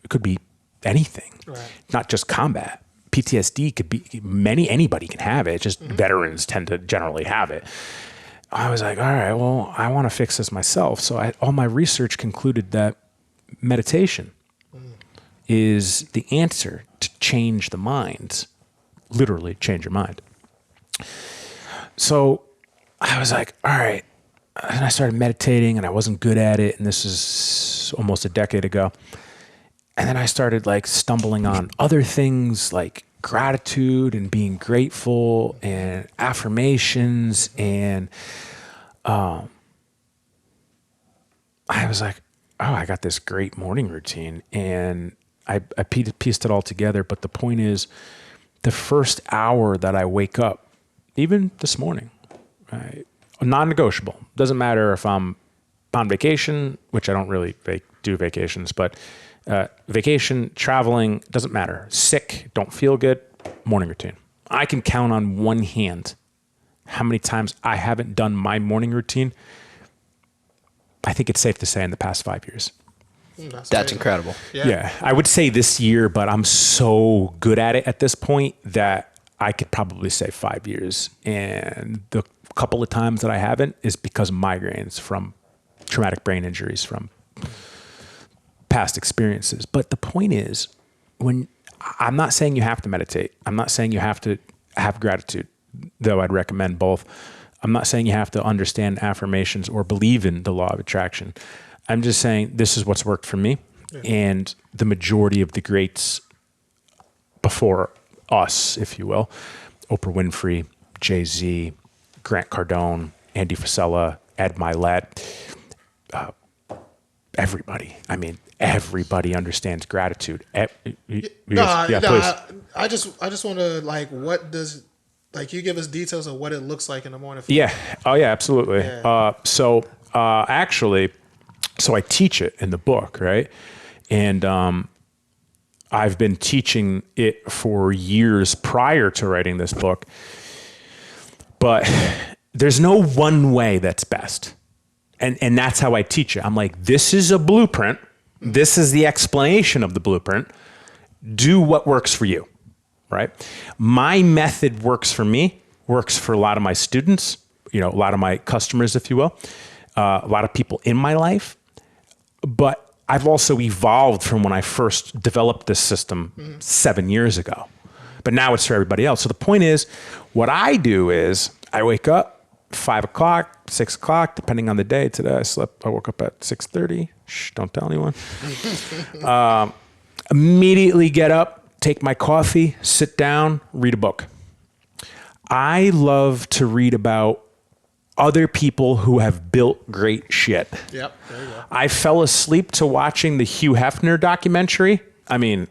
could be anything, not just combat. PTSD could be anybody can have it. Just veterans tend to generally have it. I was like, all right, well, I want to fix this myself. So all my research concluded that meditation is the answer to change the mind, literally change your mind. So I was like, all right. And I started meditating and I wasn't good at it. And this is almost a decade ago. And then I started like stumbling on other things like gratitude and being grateful and affirmations. And I was like, oh, I got this great morning routine. And I pieced it all together. But the point is, the first hour that I wake up, even this morning, non-negotiable. Doesn't matter if I'm on vacation, which I don't really do vacations, but vacation, traveling, doesn't matter. Sick, don't feel good, morning routine. I can count on one hand how many times I haven't done my morning routine. I think it's safe to say in the past 5 years. That's incredible. Yeah, I would say this year, but I'm so good at it at this point that I could probably say 5 years. And the couple of times that I haven't is because of migraines from traumatic brain injuries from past experiences. But the point is, I'm not saying you have to meditate. I'm not saying you have to have gratitude, though I'd recommend both. I'm not saying you have to understand affirmations or believe in the law of attraction. I'm just saying this is what's worked for me. Yeah. And the majority of the greats before us, if you will, Oprah Winfrey, Jay-Z, Grant Cardone, Andy Frisella, Ed Milet, everybody. I mean, everybody understands gratitude. Please. I just want to like, what does like you give us details of what it looks like in the morning? Yeah. Oh yeah, absolutely. Yeah. Actually, so I teach it in the book, right? And I've been teaching it for years prior to writing this book. But there's no one way that's best. And that's how I teach it. I'm like, this is a blueprint. This is the explanation of the blueprint. Do what works for you, right? My method works for me, works for a lot of my students, a lot of my customers, if you will, a lot of people in my life. But I've also evolved from when I first developed this system 7 years ago. But now it's for everybody else. So the point is, what I do is I wake up 5 o'clock, 6 o'clock, depending on the day. Today I woke up at 6:30. Shh, don't tell anyone. Immediately get up, take my coffee, sit down, read a book. I love to read about other people who have built great shit. Yep, there you go. I fell asleep to watching the Hugh Hefner documentary. I mean,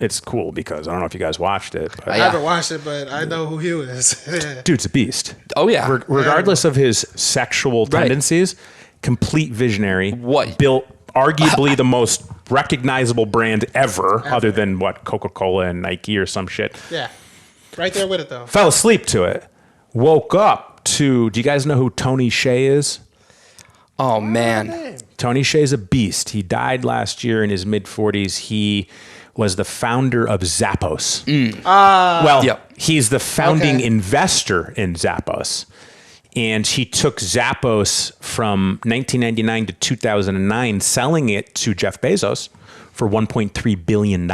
it's cool because I don't know if you guys watched it. But I haven't watched it, but I know who Hugh is. Dude's a beast. Oh yeah. Regardless of his sexual tendencies, complete visionary. What? Built arguably the most recognizable brand ever, other than Coca-Cola and Nike or some shit. Yeah. Right there with it though. Fell asleep to it. Woke up to, do you guys know who Tony Hsieh is? Oh man. Tony Hsieh's a beast. He died last year in his mid-40s. He was the founder of Zappos. He's the founding investor in Zappos. And he took Zappos from 1999 to 2009, selling it to Jeff Bezos for $1.3 billion.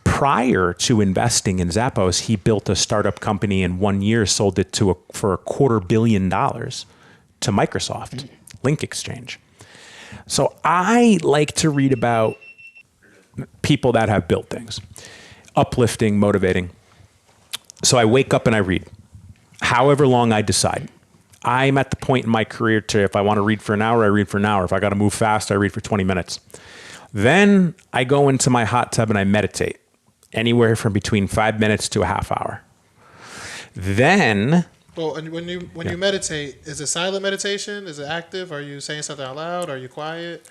Prior to investing in Zappos, he built a startup company in 1 year, sold it for $250 million to Microsoft, Link Exchange. So I like to read about people that have built things, uplifting, motivating. So I wake up and I read, however long I decide. I'm at the point in my career to, if I want to read for an hour, I read for an hour. If I got to move fast, I read for 20 minutes. Then I go into my hot tub and I meditate, anywhere from between 5 minutes to a half hour. Then... Well, and when you meditate, is it silent meditation? Is it active? Are you saying something out loud? Are you quiet?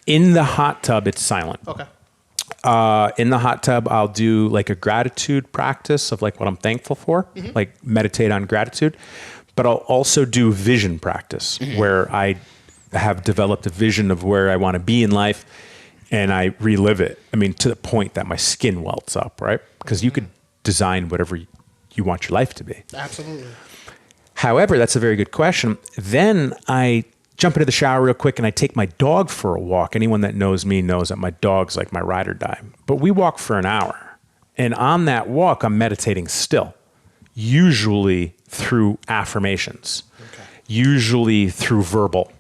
In the hot tub, it's silent. Okay. In the hot tub, I'll do like a gratitude practice of like what I'm thankful for, like meditate on gratitude. But I'll also do vision practice where I have developed a vision of where I want to be in life and I relive it. I mean, to the point that my skin welts up, right? Because you could design whatever you want your life to be. Absolutely. However, that's a very good question. Then I jump into the shower real quick and I take my dog for a walk. Anyone that knows me knows that my dog's like my ride or die. But we walk for an hour. And on that walk, I'm meditating still, usually through affirmations, usually through verbal.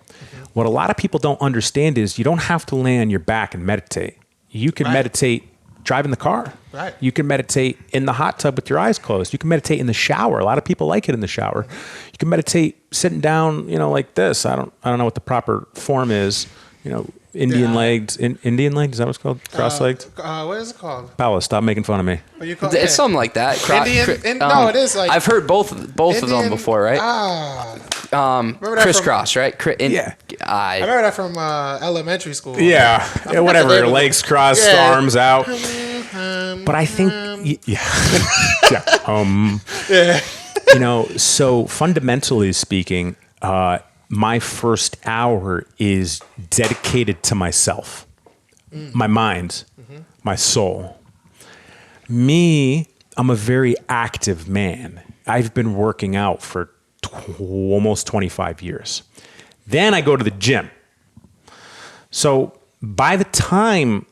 What a lot of people don't understand is you don't have to lay on your back and meditate. You can meditate driving the car. Right. You can meditate in the hot tub with your eyes closed. You can meditate in the shower. A lot of people like it in the shower. You can meditate sitting down, like this. I don't know what the proper form is. Indian legged. Indian legged, is that what it's called? Cross-legged? What is it called? Paula, stop making fun of me. What you call It's something like that. no, it is like I've heard both of them before, right? Remember that Crisscross, right? I remember that from elementary school. Yeah, whatever. Legs crossed, arms out. But I think, so fundamentally speaking, my first hour is dedicated to myself, my mind, my soul. Me, I'm a very active man. I've been working out for almost 25 years. Then I go to the gym. So by the time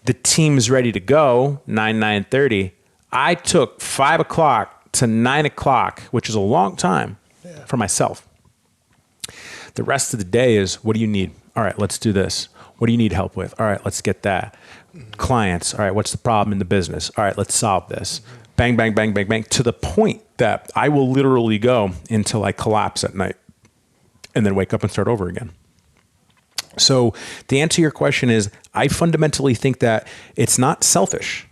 the team's ready to go, 9:30, I took 5 o'clock to 9 o'clock, which is a long time for myself. The rest of the day is, what do you need? All right, let's do this. What do you need help with? All right, let's get that. Clients. All right, what's the problem in the business? All right, let's solve this. bang, bang, bang, bang, bang, to the point that I will literally go until I collapse at night and then wake up and start over again. So the answer to your question is, I fundamentally think that it's not selfish,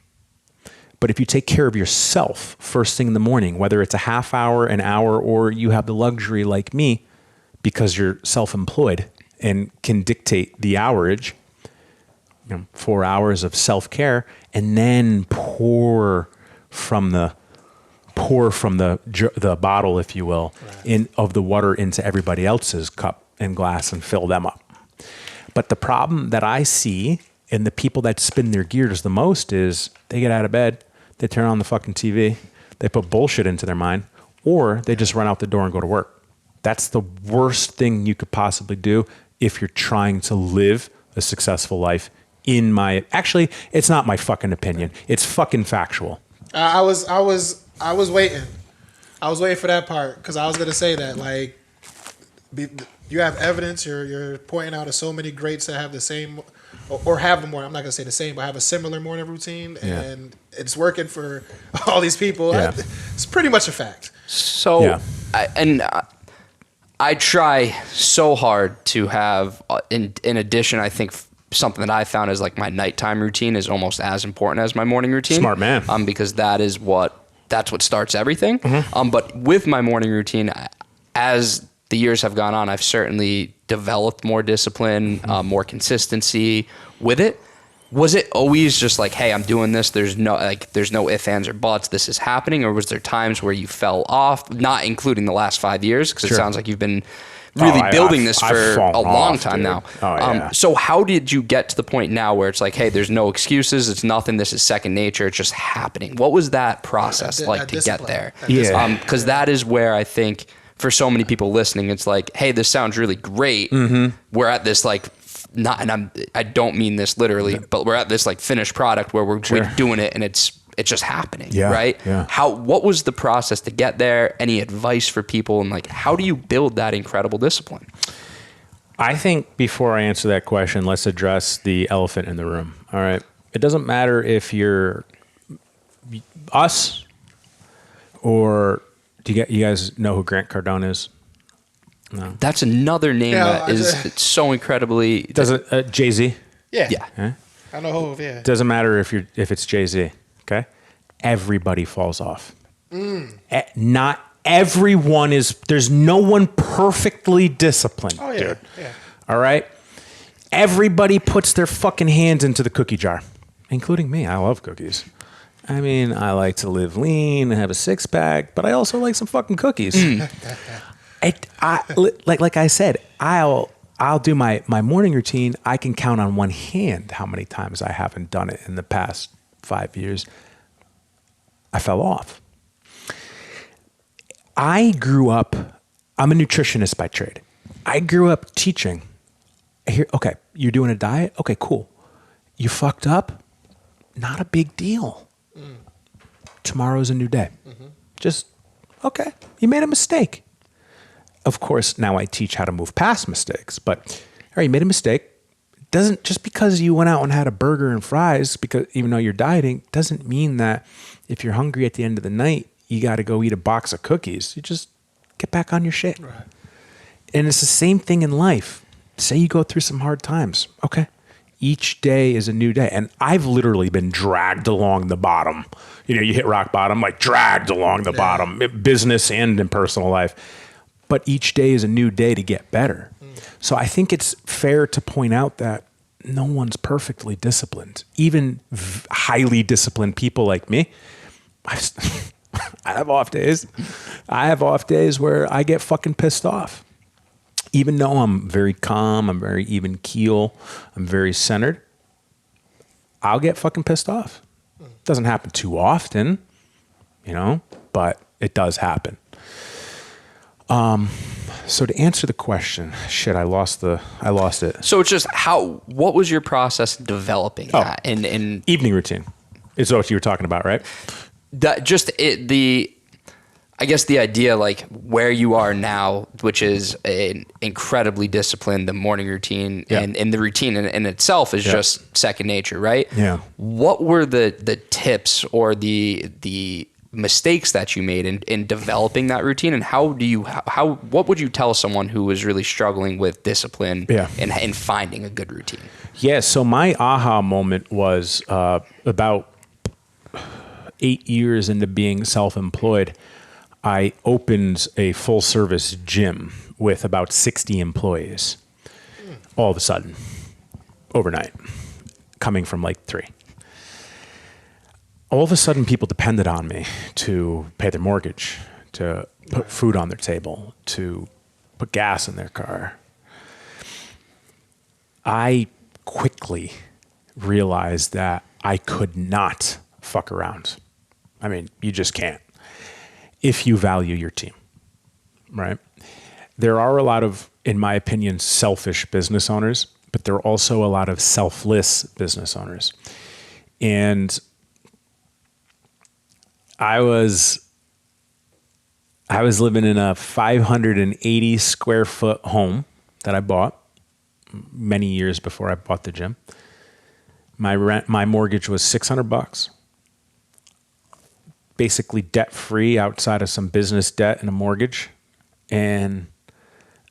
but if you take care of yourself first thing in the morning, whether it's a half hour, an hour, or you have the luxury like me, because you're self-employed and can dictate the hourage, 4 hours of self-care, and then pour from the bottle, if you will, of the water into everybody else's cup and glass and fill them up. But the problem that I see in the people that spin their gears the most is they get out of bed, they turn on the fucking TV, they put bullshit into their mind, or they just run out the door and go to work. That's the worst thing you could possibly do if you're trying to live a successful life. Actually, it's not my fucking opinion. It's fucking factual. I was waiting. I was waiting for that part because I was gonna say that you have evidence. You're pointing out so many greats that have the same or have the morning. I'm not gonna say the same, but have a similar morning routine, and it's working for all these people. Yeah. It's pretty much a fact. So, I try so hard to have, in addition, I think something that I found is like my nighttime routine is almost as important as my morning routine. Smart man. Because that's what starts everything. Mm-hmm. But with my morning routine, as the years have gone on, I've certainly developed more discipline, more consistency with it. Was it always just like, hey, I'm doing this, there's no ifs, ands, or buts, this is happening? Or was there times where you fell off, not including the last 5 years? Because it sounds like you've been really building this for a long time now. So how did you get to the point now where it's like, hey, there's no excuses, it's nothing, this is second nature, it's just happening? What was that process like to get there? Because that is where I think for so many people listening, it's like, hey, this sounds really great. We're at this I don't mean this literally, but we're at this like finished product where we're doing it and it's just happening, right? Yeah. What was the process to get there? Any advice for people, and like, how do you build that incredible discipline? I think before I answer that question, let's address the elephant in the room. All right. It doesn't matter if you're us or you guys know who Grant Cardone is? No. That's another name it's so incredibly. Doesn't Jay-Z? Yeah. Huh? I know Hov. Yeah. Doesn't matter if it's Jay-Z. Okay. Everybody falls off. Not everyone is. There's no one perfectly disciplined. Oh yeah. Dude. Yeah. All right. Everybody puts their fucking hands into the cookie jar, including me. I love cookies. I mean, I like to live lean and have a six pack, but I also like some fucking cookies. Like I said, I'll do my morning routine. I can count on one hand how many times I haven't done it in the past 5 years. I fell off. I'm a nutritionist by trade. I grew up teaching. Okay, you're doing a diet? Okay, cool. You fucked up? Not a big deal. Tomorrow's a new day. Just, okay, you made a mistake. Of course, now I teach how to move past mistakes, but all right, you made a mistake. Doesn't just because you went out and had a burger and fries, because even though you're dieting, doesn't mean that if you're hungry at the end of the night, you got to go eat a box of cookies. You just get back on your shit. Right. And it's the same thing in life. Say you go through some hard times. Okay. Each day is a new day. And I've literally been dragged along the bottom. You hit rock bottom, like dragged along the bottom, business and in personal life. But each day is a new day to get better. So I think it's fair to point out that no one's perfectly disciplined. Even highly disciplined people like me, I have off days. I have off days where I get fucking pissed off. Even though I'm very calm, I'm very even keel, I'm very centered, I'll get fucking pissed off. Doesn't happen too often, but it does happen. So to answer the question, I lost it. So it's just what was your process in developing that? And evening routine is what you were talking about, right? I guess the idea, like where you are now, which is an incredibly disciplined, the morning routine and the routine in itself is just second nature, right? Yeah. What were the tips or the mistakes that you made in developing that routine, and what would you tell someone who was really struggling with discipline and finding a good routine? Yeah, so my aha moment was about 8 years into being self-employed. I opened a full-service gym with about 60 employees all of a sudden, overnight, coming from like 3. All of a sudden, people depended on me to pay their mortgage, to put food on their table, to put gas in their car. I quickly realized that I could not fuck around. I mean, you just can't if you value your team, right? There are a lot of, in my opinion, selfish business owners, but there are also a lot of selfless business owners. And I was living in a 580 square foot home that I bought many years before I bought the gym. My mortgage was $600, basically debt free outside of some business debt and a mortgage. And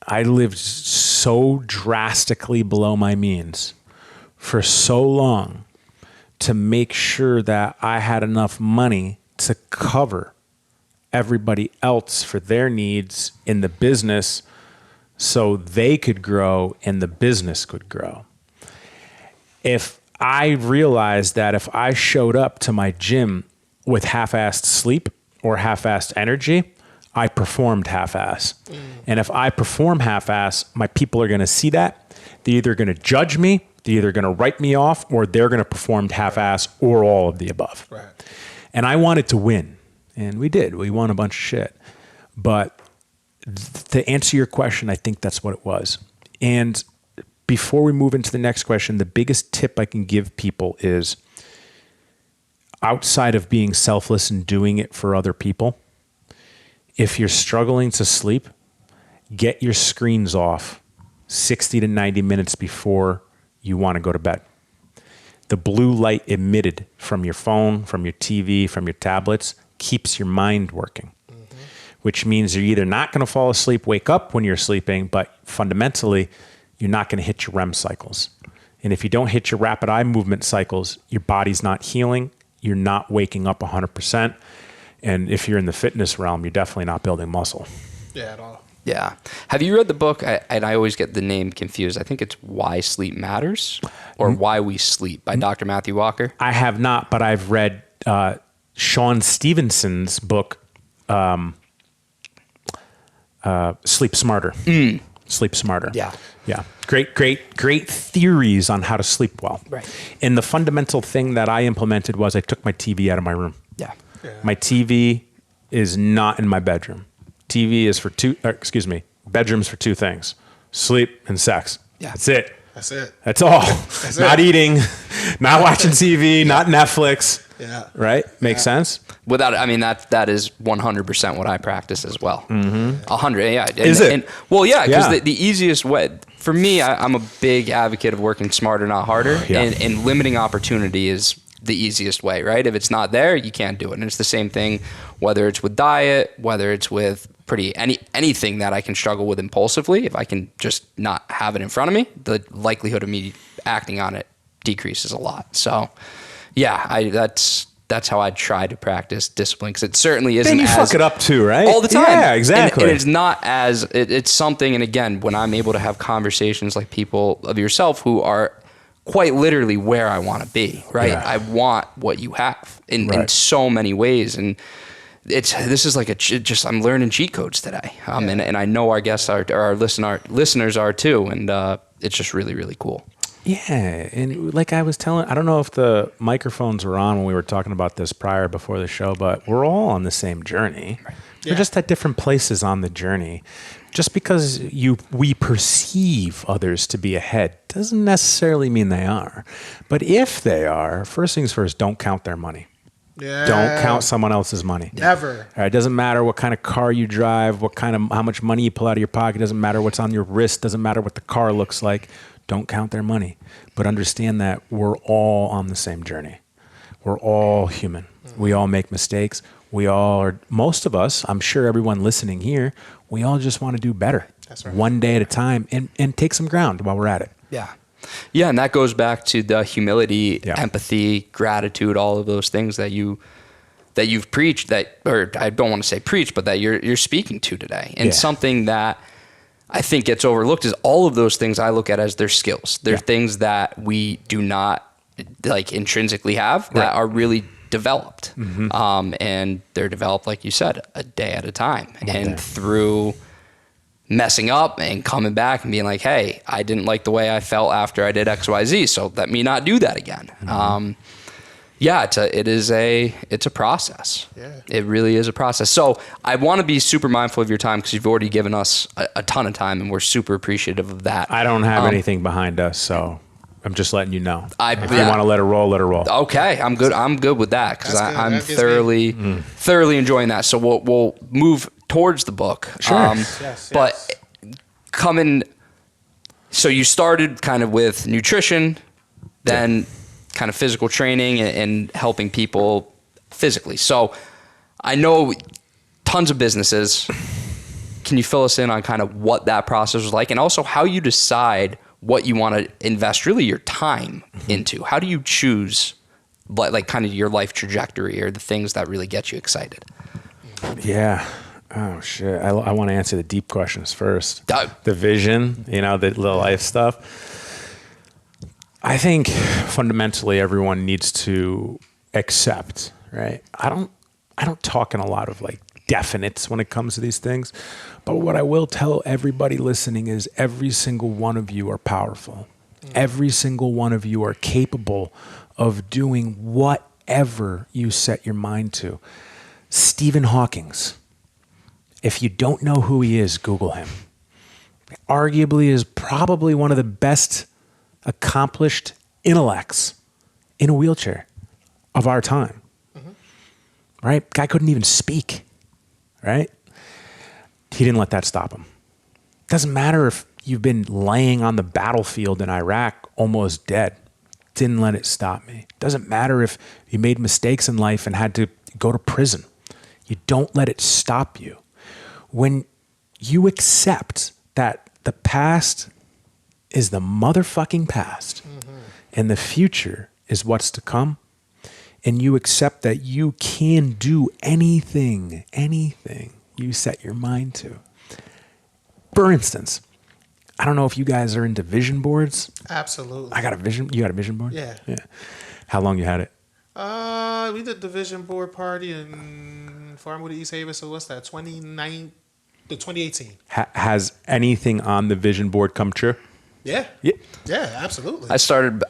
I lived so drastically below my means for so long to make sure that I had enough money to cover everybody else for their needs in the business so they could grow and the business could grow. If I realized that if I showed up to my gym with half-assed sleep or half-assed energy, I performed half-ass. And if I perform half-ass, my people are going to see that. They're either going to judge me, they're either going to write me off, or they're going to perform half-ass or all of the above. Right. And I wanted to win. And we did. We won a bunch of shit. But to answer your question, I think that's what it was. And before we move into the next question, the biggest tip I can give people is, outside of being selfless and doing it for other people, if you're struggling to sleep, get your screens off 60 to 90 minutes before you want to go to bed. The blue light emitted from your phone, from your TV, from your tablets keeps your mind working, which means you're either not going to fall asleep, wake up when you're sleeping, but fundamentally, you're not going to hit your REM cycles. And if you don't hit your rapid eye movement cycles, your body's not healing. You're not waking up 100%. And if you're in the fitness realm, you're definitely not building muscle. Yeah, at all. Yeah. Have you read the book? And I always get the name confused. I think it's Why Sleep Matters or Why We Sleep by Dr. Matthew Walker. I have not, but I've read Sean Stevenson's book, Sleep Smarter. Sleep Smarter. Yeah. Yeah. Great theories on how to sleep well. Right. And the fundamental thing that I implemented was I took my TV out of my room. Yeah. My TV is not in my bedroom. TV is for bedroom's for 2 things: sleep and sex. Yeah. That's it. That's it. That's all. That's not it. eating, not watching TV, not Netflix. Yeah. Right? Makes sense? That is 100% what I practice as well. 100, yeah. Is it? Because the easiest way, for me, I'm a big advocate of working smarter, not harder. Yeah. And limiting opportunity is the easiest way, right? If it's not there, you can't do it. And it's the same thing, whether it's with diet, whether it's with anything that I can struggle with impulsively. If I can just not have it in front of me, the likelihood of me acting on it decreases a lot. So yeah, that's how I try to practice discipline, because it certainly isn't. Then you fuck it up too, right? All the time. Yeah, exactly. And it's not as it's something. And again, when I'm able to have conversations like people of yourself who are quite literally where I want to be, right? Yeah. I want what you have in so many ways, and this is like I'm learning cheat codes today, and I know our guests our listeners are too, and it's just really, really cool. Yeah, and like I was telling, I don't know if the microphones were on when we were talking about this before the show, but we're all on the same journey. Right. We're just at different places on the journey. Just because we perceive others to be ahead doesn't necessarily mean they are. But if they are, first things first, don't count their money. Yeah. Don't count someone else's money. Never. All right, it doesn't matter what kind of car you drive, how much money you pull out of your pocket. It doesn't matter what's on your wrist. Doesn't matter what the car looks like. Don't count their money. But understand that we're all on the same journey. We're all human. We all make mistakes. We all are, most of us, I'm sure everyone listening here, we all just want to do better. That's right. One day at a time and take some ground while we're at it. Yeah. Yeah. And that goes back to the humility, Yeah. empathy, gratitude, all of those things that you've preached or I don't want to say preach, but that you're speaking to today. And something that I think gets overlooked is all of those things I look at as their skills. They're things that we do not like intrinsically have that are really developed. And they're developed, like you said, a day at a time. Through messing up and coming back and being like, hey, I didn't like the way I felt after I did XYZ, so let me not do that again. It's a process. Yeah. It really is a process. So I want to be super mindful of your time because you've already given us a ton of time and we're super appreciative of that. I don't have anything behind us, so I'm just letting you know. If you yeah. want to let it roll, let it roll. Okay, I'm good. I'm good with that because That's good. I'm That gives me- thoroughly enjoying that. So we'll move towards the book. Sure. But so you started kind of with nutrition, then kind of physical training and helping people physically. So I know tons of businesses. Can you fill us in on kind of what that process was like and also how you decide what you want to invest really your time into? How do you choose like kind of your life trajectory or the things that really get you excited? Yeah. Oh, shit. I want to answer the deep questions first. Doug. The vision, the life stuff. I think fundamentally everyone needs to accept, right? I don't talk in a lot of like definites when it comes to these things, but what I will tell everybody listening is every single one of you are powerful. Every single one of you are capable of doing whatever you set your mind to. Stephen Hawkings, if you don't know who he is, Google him. Arguably is probably one of the best accomplished intellects in a wheelchair of our time. Right? Guy couldn't even speak. Right? He didn't let that stop him. Doesn't matter if you've been laying on the battlefield in Iraq almost dead. Didn't let it stop me. Doesn't matter if you made mistakes in life and had to go to prison. You don't let it stop you. When you accept that the past is the motherfucking past and the future is what's to come, and you accept that you can do anything you set your mind to. For instance, I don't know if you guys are into vision boards. Absolutely. I got a vision. You got a vision board? Yeah. How long you had it? We did the vision board party in Farmwood, East Haven. So what's that? 2018. Has anything on the vision board come true? Yeah. Yeah. Yeah, absolutely. I started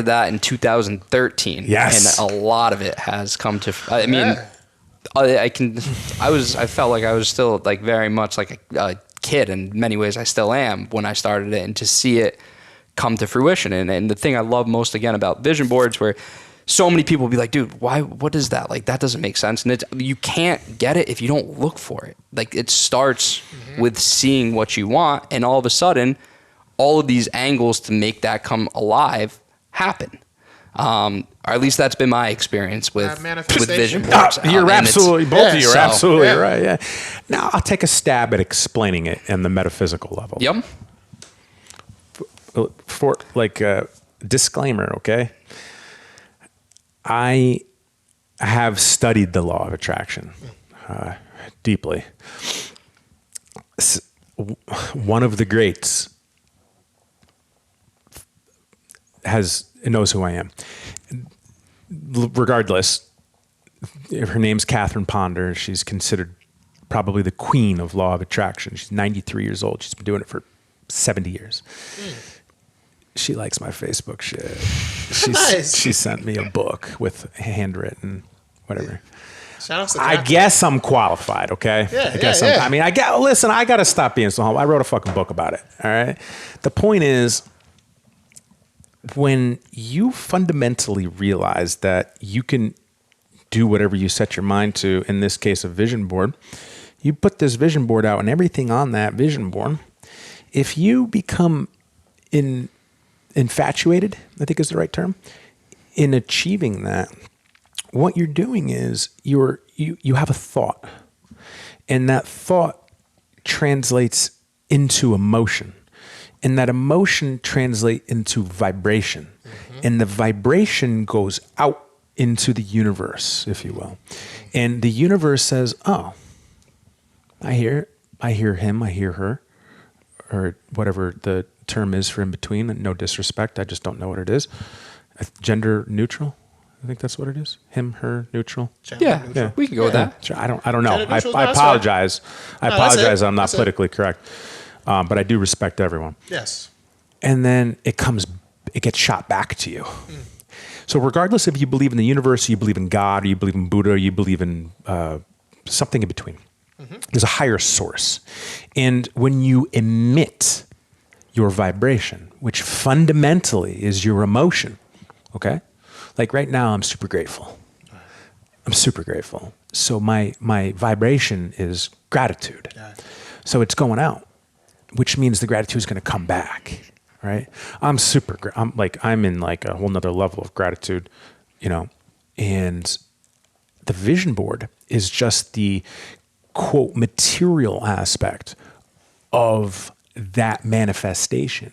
that in 2013. Yes. And a lot of it has come to, I mean, I felt like I was still like very much like a kid in many ways. I still am when I started it, and to see it come to fruition. And the thing I love most again about vision boards where so many people will be like, dude, what is that? Like, that doesn't make sense. And you can't get it if you don't look for it. Like, it starts with seeing what you want, and all of a sudden, all of these angles to make that come alive happen. Or at least that's been my experience with vision boards. You're absolutely, both of you are so, absolutely yeah. right. Yeah. Now I'll take a stab at explaining it in the metaphysical level. Yep. For like a disclaimer, okay? I have studied the law of attraction deeply. One of the greats knows who I am. Regardless, her name's Catherine Ponder. She's considered probably the queen of law of attraction. She's 93 years old. She's been doing it for 70 years. She likes my Facebook shit. Nice. She sent me a book with handwritten whatever. Shout out to I guess I'm qualified, okay? Yeah, I guess yeah. I mean, I got to stop being so humble. I wrote a fucking book about it, all right? The point is, when you fundamentally realize that you can do whatever you set your mind to, in this case, a vision board, you put this vision board out and everything on that vision board, if you become infatuated, I think is the right term, in achieving that, what you're doing is you're you have a thought, and that thought translates into emotion, and that emotion translates into vibration, and the vibration goes out into the universe, if you will, and the universe says, "Oh, I hear him, I hear her," or whatever the term is for in between. No disrespect, I just don't know what it is. Gender neutral. I think that's what it is. Him, her, neutral. Yeah, we can go with that. Sure, I don't know. Gender neutral, I that's apologize. I apologize. I'm not That's it. politically correct, but I do respect everyone. Yes. And then it gets shot back to you. So regardless if you believe in the universe, or you believe in God, or you believe in Buddha, or you believe in something in between, there's a higher source. And when you emit your vibration, which fundamentally is your emotion, okay? Like right now, I'm super grateful. I'm super grateful. So my vibration is gratitude. So it's going out, which means the gratitude is going to come back, right? I'm in like a whole nother level of gratitude, and the vision board is just the quote material aspect of that manifestation.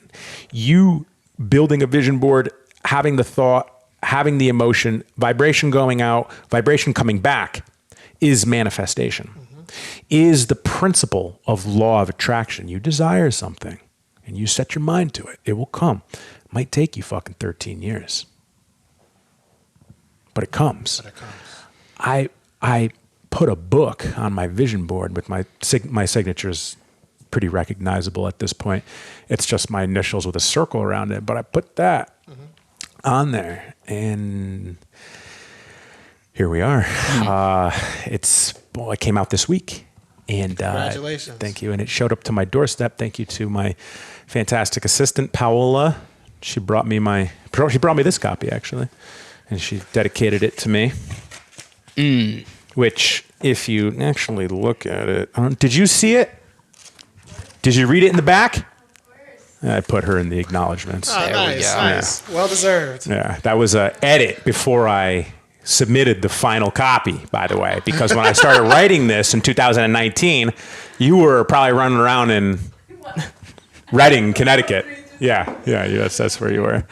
You building a vision board, having the thought, having the emotion, vibration going out, vibration coming back is manifestation, is the principle of law of attraction. You desire something and you set your mind to it. It will come. It might take you fucking 13 years, but it comes. I put a book on my vision board with my signatures pretty recognizable at this point. It's just my initials with a circle around it, but I put that on there, and here we are. It came out this week, and Congratulations. thank you. And it showed up to my doorstep. Thank you to my fantastic assistant, Paola. She brought me this copy actually, and she dedicated it to me. Which, if you actually look at it, did you see it? Did you read it in the back? I put her in the acknowledgements. Oh, There we nice, go. nice. Well deserved. Yeah, that was an edit before I submitted the final copy, by the way, because when I started writing this in 2019, you were probably running around in Reading, Connecticut. Yeah, that's where you were.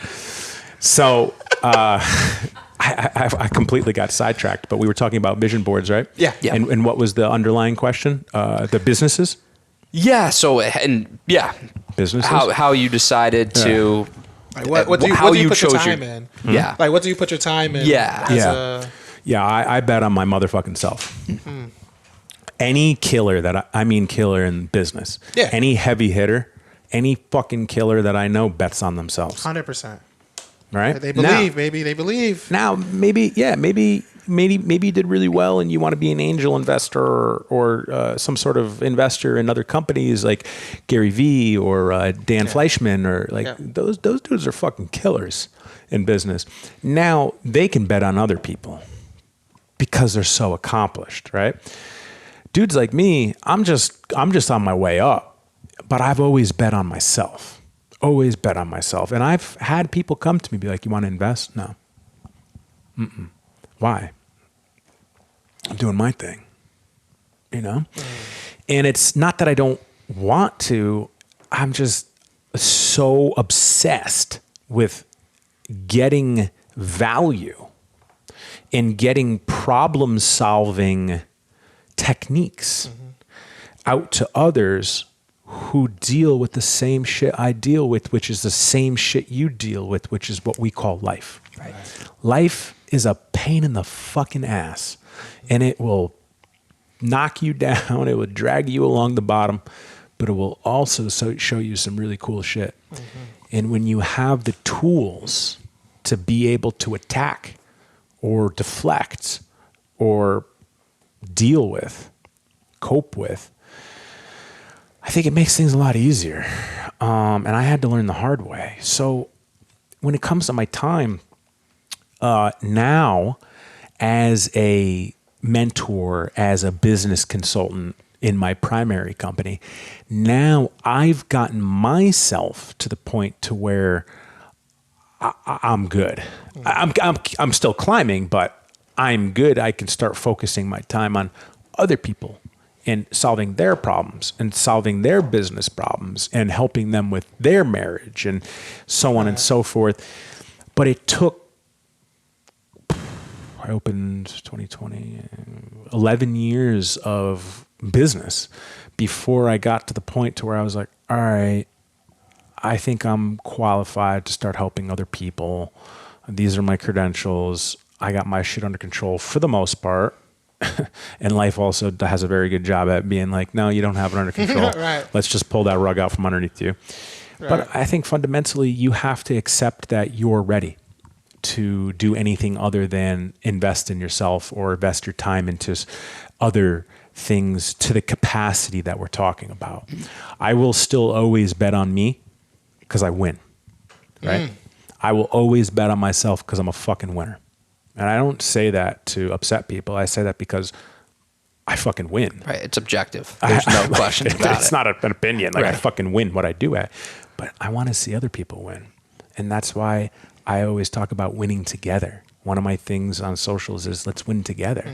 So I completely got sidetracked, but we were talking about vision boards, right? Yeah. And what was the underlying question? The businesses? Yeah. So Businesses? how you decided to Like what do you how put you your chose time your- in? Yeah. Like what do you put your time in? Yeah. as Yeah. a- Yeah, I bet on my motherfucking self. Any killer killer in business. Yeah. Any heavy hitter, any fucking killer that I know bets on themselves. 100%. Right? They believe, baby. They believe. Now maybe you did really well and you want to be an angel investor or some sort of investor in other companies like Gary Vee or Dan Fleischman or those dudes are fucking killers in business. Now they can bet on other people because they're so accomplished, right? Dudes like me, I'm just on my way up, but I've always bet on myself. Always bet on myself. And I've had people come to me be like, "You want to invest?" No. Why? I'm doing my thing, And it's not that I don't want to. I'm just so obsessed with getting value and getting problem-solving techniques out to others who deal with the same shit I deal with, which is the same shit you deal with, which is what we call life. Right. Life is a pain in the fucking ass, and it will knock you down. It will drag you along the bottom, but it will also show you some really cool shit. And when you have the tools to be able to attack or deflect or deal with, cope with, I think it makes things a lot easier. And I had to learn the hard way. So when it comes to my time, now as a mentor, as a business consultant in my primary company, now I've gotten myself to the point to where I'm good. I'm still climbing, but I'm good, I can start focusing my time on other people and solving their problems and solving their business problems and helping them with their marriage and so on and so forth. But it took, I opened 2020, 11 years of business before I got to the point to where I was like, all right, I think I'm qualified to start helping other people. These are my credentials. I got my shit under control for the most part. And life also has a very good job at being like, no, you don't have it under control. Right. Let's just pull that rug out from underneath you. Right. But I think fundamentally you have to accept that you're ready to do anything other than invest in yourself or invest your time into other things to the capacity that we're talking about. I will still always bet on me because I win, right? I will always bet on myself because I'm a fucking winner. And I don't say that to upset people. I say that because I fucking win. Right. It's objective. There's no questions about it. It's not an opinion. Like I Right. fucking win what I do at. But I want to see other people win. And that's why I always talk about winning together. One of my things on socials is let's win together.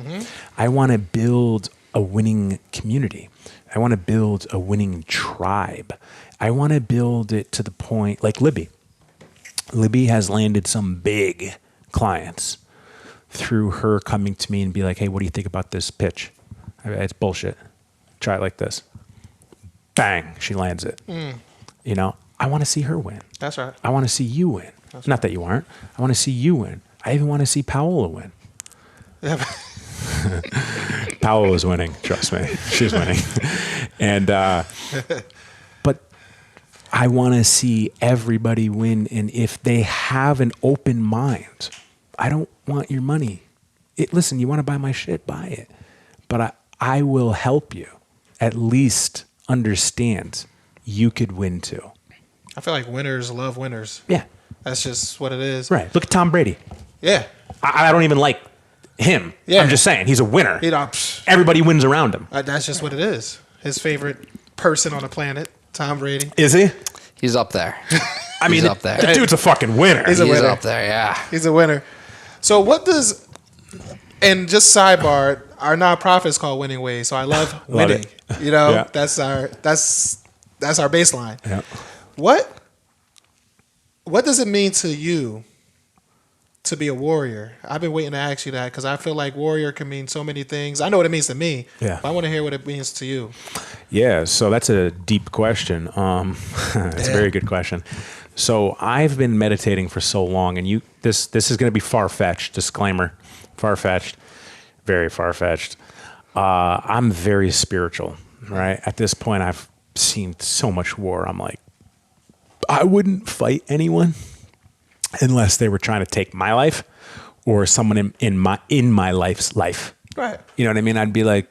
I want to build a winning community. I want to build a winning tribe. I want to build it to the point like Libby. Libby has landed some big clients through her coming to me and be like, hey, what do you think about this pitch? It's bullshit. Try it like this. Bang, she lands it. You know, I want to see her win. That's right. I want to see you win. Not that you aren't. I want to see you win. I even want to see Paola win. Paola is winning. Trust me. She's winning. And, but I want to see everybody win. And if they have an open mind, I don't want your money. Listen, you want to buy my shit, buy it. But I will help you at least understand you could win too. I feel like winners love winners. Yeah. That's just what it is. Right. Look at Tom Brady. Yeah. I don't even like him. Yeah. I'm just saying he's a winner. You know, Everybody wins around him. that's just what it is. His favorite person on the planet, Tom Brady. Is he? He's up there. I mean, He's up there. the dude's a fucking winner. He's a He's winner. up there. Yeah. He's a winner. So what does, and just sidebar, our nonprofit is called Winning Ways. So I love winning. it. You know, Yeah. that's our baseline. Yeah. What does it mean to you to be a warrior? I've been waiting to ask you that because I feel like warrior can mean so many things. I know what it means to me. Yeah. But I want to hear what it means to you. Yeah, so that's a deep question. It's a very good question. So I've been meditating for so long, and this is going to be far-fetched. Disclaimer: far-fetched, very far-fetched. I'm very spiritual, right? At this point, I've seen so much war. I'm like, I wouldn't fight anyone unless they were trying to take my life or someone in my life's life. Right. You know what I mean? I'd be like,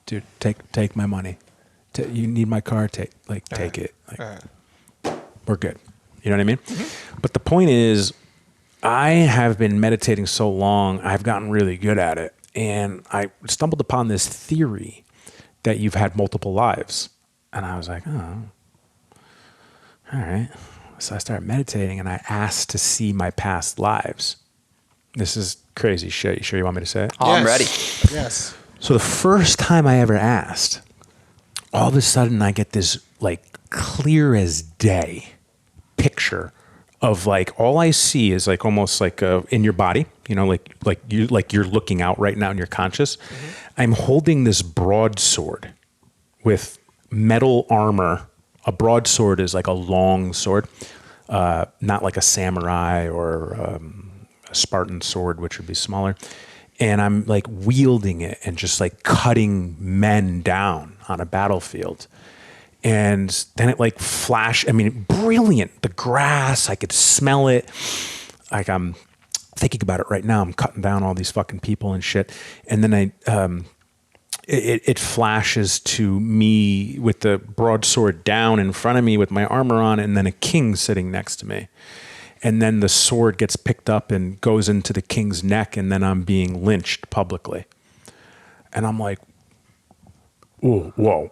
dude, take my money. You need my car? Take it. Like, Right. we're good. You know what I mean? But the point is, I have been meditating so long, I've gotten really good at it. And I stumbled upon this theory that you've had multiple lives. And I was like, oh, all right. So I started meditating and I asked to see my past lives. This is crazy shit. You sure you want me to say it? Oh, I'm ready. Yes. So the first time I ever asked, all of a sudden I get this like clear as day picture of like all I see is like almost like in your body, you know, like you're looking out right now and you're conscious. I'm holding this broadsword with metal armor. A broadsword is like a long sword, not like a samurai or a Spartan sword, which would be smaller. And I'm like wielding it and just like cutting men down on a battlefield. And then it like flashed. I mean, brilliant. The grass, I could smell it. Like I'm thinking about it right now. I'm cutting down all these fucking people and shit. And then it flashes to me with the broadsword down in front of me with my armor on, and then a king sitting next to me. And then the sword gets picked up and goes into the king's neck, and then I'm being lynched publicly. And I'm like, whoa.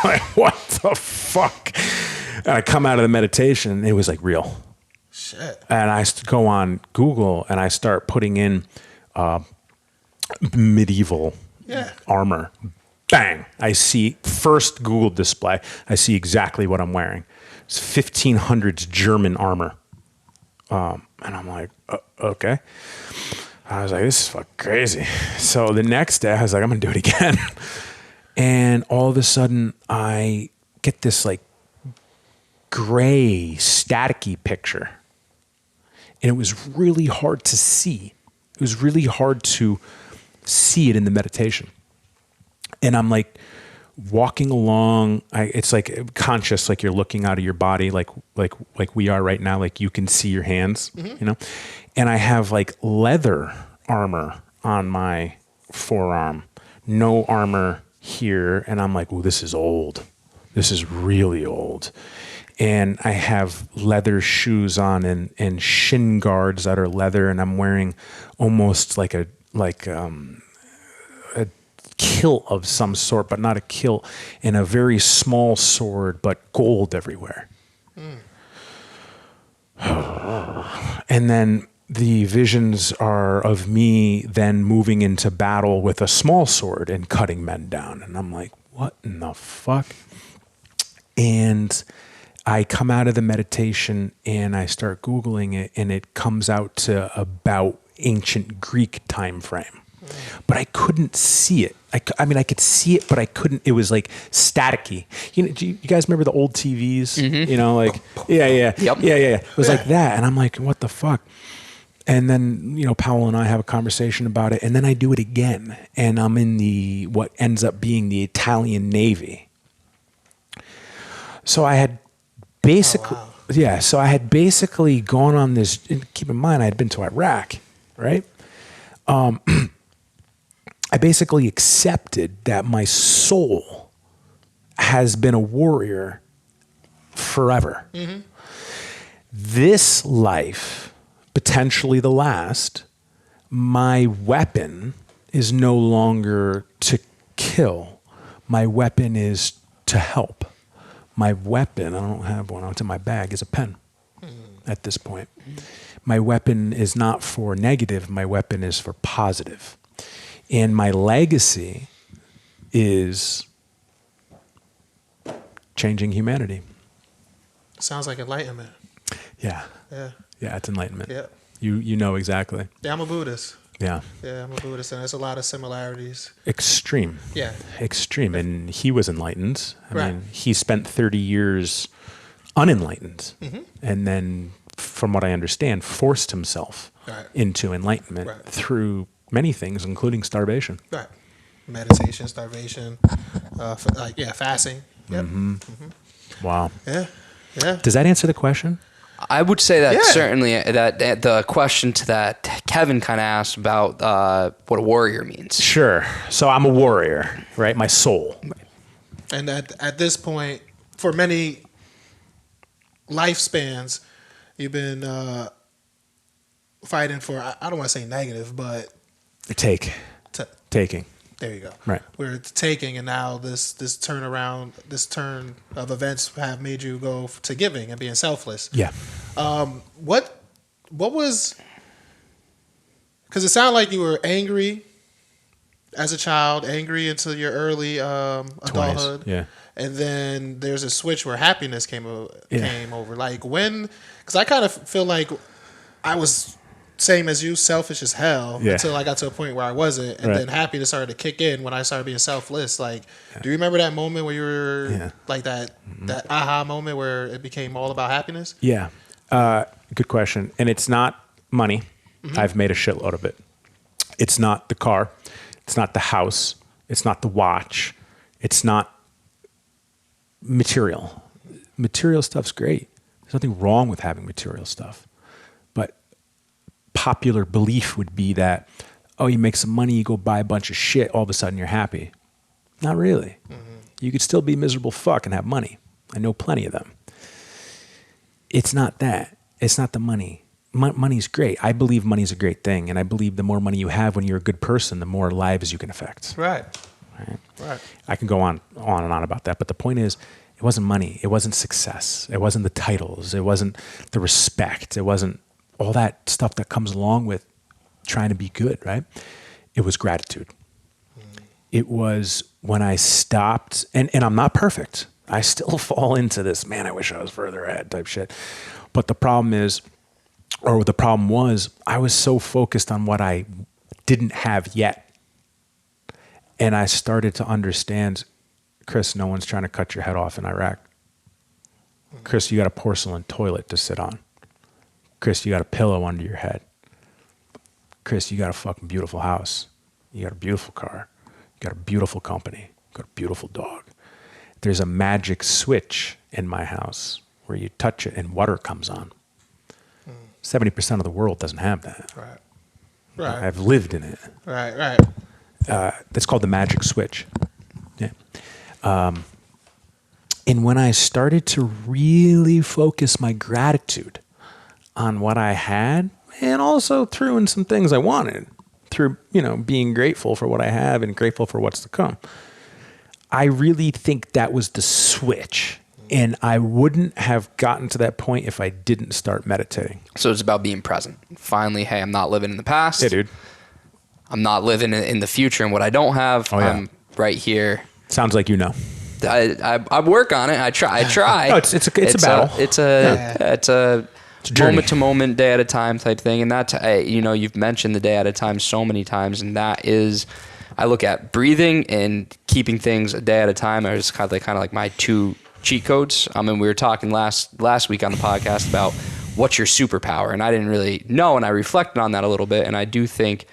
Like, what the fuck? And I come out of the meditation, and it was like real. Shit. And I go on Google, and I start putting in medieval Yeah. armor. Bang! I see first Google display. I see exactly what I'm wearing. It's 1500s German armor. And I'm like, okay. I was like, this is fucking crazy. So the next day I was like, I'm going to do it again. And all of a sudden I get this like gray, staticky picture. And it was really hard to see. It was really hard to see it in the meditation. And I'm like walking along. It's like conscious, like you're looking out of your body, like we are right now. Like you can see your hands, you know. And I have like leather armor on my forearm, no armor here. And I'm like, oh, this is old. This is really old. And I have leather shoes on and shin guards that are leather, and I'm wearing almost like a kilt of some sort, but not a kilt, and a very small sword, but gold everywhere. And then the visions are of me then moving into battle with a small sword and cutting men down. And I'm like, what in the fuck? And I come out of the meditation and I start Googling it, and it comes out to about ancient Greek time frame. But I couldn't see it. I mean, I could see it, but I couldn't. It was like staticky. You know, do you guys remember the old TVs? You know, like, yeah. It was like that. And I'm like, what the fuck? And then, you know, Powell and I have a conversation about it. And then I do it again. And I'm in what ends up being the Italian Navy. So I had basically, so I had basically gone on this, keep in mind, I had been to Iraq, right? I basically accepted that my soul has been a warrior forever. This life, potentially the last, my weapon is no longer to kill. My weapon is to help. My weapon, I don't have one, it's in my bag, is a pen at this point. My weapon is not for negative, my weapon is for positive. And my legacy is changing humanity. Sounds like enlightenment. Yeah. Yeah. Yeah, it's enlightenment. Yeah. You know exactly. Yeah, I'm a Buddhist. Yeah. Yeah, I'm a Buddhist, and there's a lot of similarities. Extreme. Yeah. Extreme. And he was enlightened. I Right. mean, he spent 30 years unenlightened. And then, from what I understand, forced himself into enlightenment through many things, including starvation. Right. Meditation, starvation, fasting. Yep. Wow. Yeah. Yeah. Does that answer the question? I would say that Yeah. certainly that the question to that Kevin kind of asked about what a warrior means. Sure. So I'm a warrior, right? My soul. And at this point, for many lifespans, you've been fighting for, I don't want to say negative, but Taking. there you go. Right. We're taking, and now this turnaround, this turn of events have made you go to giving and being selfless. Yeah. What was, because it sounded like you were angry as a child, angry into your early adulthood. 20s. Yeah. And then there's a switch where happiness came over. Like when, because I kind of feel like I was same as you, selfish as hell until I got to a point where I wasn't. And then happiness started to kick in when I started being selfless. Like, do you remember that moment where you were like that aha moment where it became all about happiness? Yeah. Good question. And it's not money. I've made a shitload of it. It's not the car. It's not the house. It's not the watch. It's not material. Material stuff's great. There's nothing wrong with having material stuff. But popular belief would be that, oh, you make some money, you go buy a bunch of shit, all of a sudden you're happy. Not really. You could still be miserable fuck and have money. I know plenty of them. It's not that. It's not the money. Money's great. I believe money's a great thing. And I believe the more money you have when you're a good person, the more lives you can affect. Right. I can go on and on about that. But the point is, it wasn't money. It wasn't success. It wasn't the titles. It wasn't the respect. It wasn't all that stuff that comes along with trying to be good, right? It was gratitude. It was when I stopped, and I'm not perfect. I still fall into this, man, I wish I was further ahead type shit. But the problem is, or the problem was, I was so focused on what I didn't have yet. And I started to understand, Chris, no one's trying to cut your head off in Iraq. Chris, you got a porcelain toilet to sit on. Chris, you got a pillow under your head. Chris, you got a fucking beautiful house. You got a beautiful car. You got a beautiful company. You got a beautiful dog. There's a magic switch in my house where you touch it and water comes on. 70% of the world doesn't have that. Right. I've lived in it. Right. That's called the magic switch. Yeah. And when I started to really focus my gratitude on what I had, and also threw in some things I wanted, through, being grateful for what I have and grateful for what's to come, I really think that was the switch. And I wouldn't have gotten to that point if I didn't start meditating. So it's about being present. Finally, hey, I'm not living in the past. Yeah, dude. I'm not living in the future and what I don't have. Oh, yeah. I'm right here. Sounds like you know. I work on it. I try. No, it's a battle. It's a moment to moment, day at a time type thing. And that's, you've mentioned the day at a time so many times. And that is, I look at breathing and keeping things a day at a time. It's kind of like my two cheat codes. We were talking last week on the podcast about what's your superpower. And I didn't really know. And I reflected on that a little bit. And I do think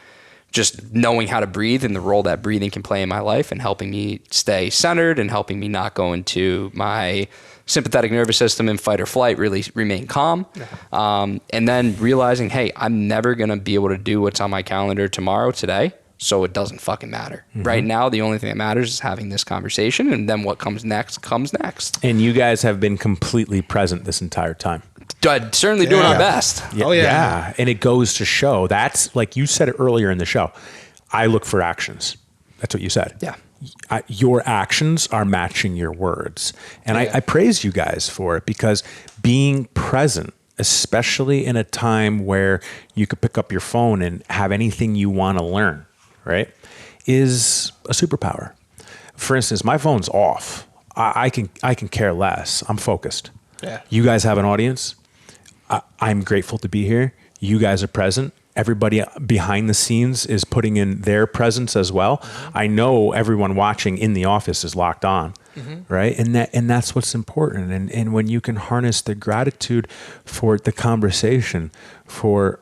just knowing how to breathe and the role that breathing can play in my life and helping me stay centered and helping me not go into my sympathetic nervous system and fight or flight, really remain calm. And then realizing, hey, I'm never going to be able to do what's on my calendar tomorrow, today. So it doesn't fucking matter. Right now, the only thing that matters is having this conversation, and then what comes next comes next. And you guys have been completely present this entire time. Certainly doing our best. Yeah, yeah. And it goes to show, that's like you said it earlier in the show, I look for actions. That's what you said. Yeah. Your actions are matching your words. And I praise you guys for it, because being present, especially in a time where you could pick up your phone and have anything you want to learn, right, is a superpower. For instance, my phone's off. I can care less. I'm focused. Yeah. You guys have an audience. I'm grateful to be here. You guys are present. Everybody behind the scenes is putting in their presence as well. I know everyone watching in the office is locked on, right? And that's what's important. And when you can harness the gratitude for the conversation, for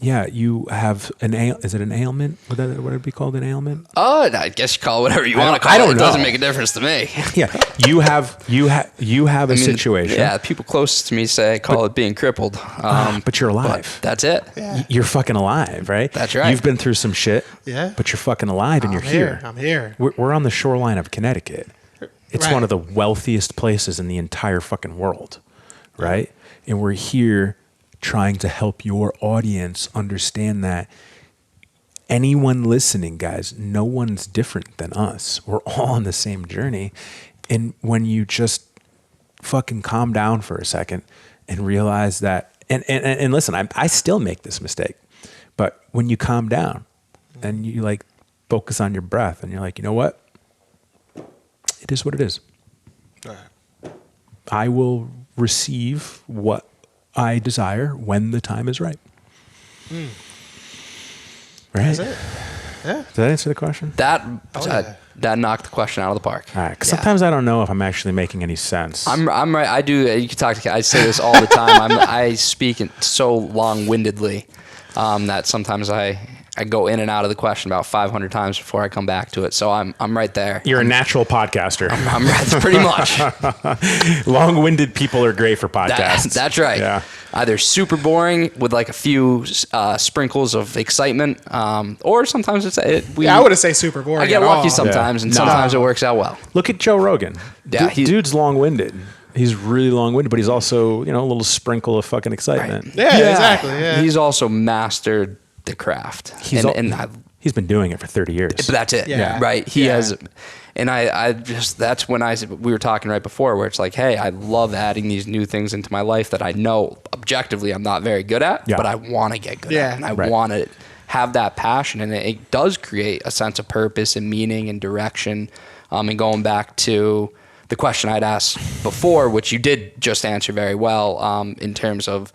you have is it an ailment? Would it be called, an ailment? I guess you call it whatever you want to call it. I don't It doesn't know. make a difference to me. Yeah, you have a situation. Yeah, people closest to me say I call it being crippled. But you're alive. That's it. You're fucking alive, right? That's right. You've been through some shit. Yeah. But you're fucking alive, and you're here. I'm here. We're on the shoreline of Connecticut. It's Right. one of the wealthiest places in the entire fucking world, right? And we're here trying to help your audience understand that anyone listening, guys, no one's different than us. We're all on the same journey. And when you just fucking calm down for a second and realize that, and listen, I still make this mistake, but when you calm down and you like focus on your breath and you're like, you know what? It is what it is. I will receive what I desire when the time is right. Right? That's it. Yeah. Did that answer the question? That yeah. knocked the question out of the park. All right. 'Cause sometimes I don't know if I'm actually making any sense. I'm right. I do. You can talk to. I say this all the time. I speak so long-windedly that sometimes I go in and out of the question about 500 times before I come back to it. So I'm right there. You're a natural podcaster. I'm right. Pretty much. Long-winded people are great for podcasts. That's right. Yeah. Either super boring with like a few sprinkles of excitement, or sometimes I wouldn't say super boring. I get at lucky all. sometimes, and No. sometimes it works out well. Look at Joe Rogan. Yeah, Dude's long-winded. He's really long-winded, but he's also, a little sprinkle of fucking excitement. Yeah, exactly. Yeah. He's also mastered the craft. He's been doing it for 30 years. But that's it. Yeah. Right. He Yeah. has, and I just, that's when we were talking right before, where it's like, hey, I love adding these new things into my life that I know objectively I'm not very good at, Yeah. but I want to get good Yeah. at, and I Right. want to have that passion, and it does create a sense of purpose and meaning and direction. And going back to the question I'd asked before, which you did just answer very well, in terms of,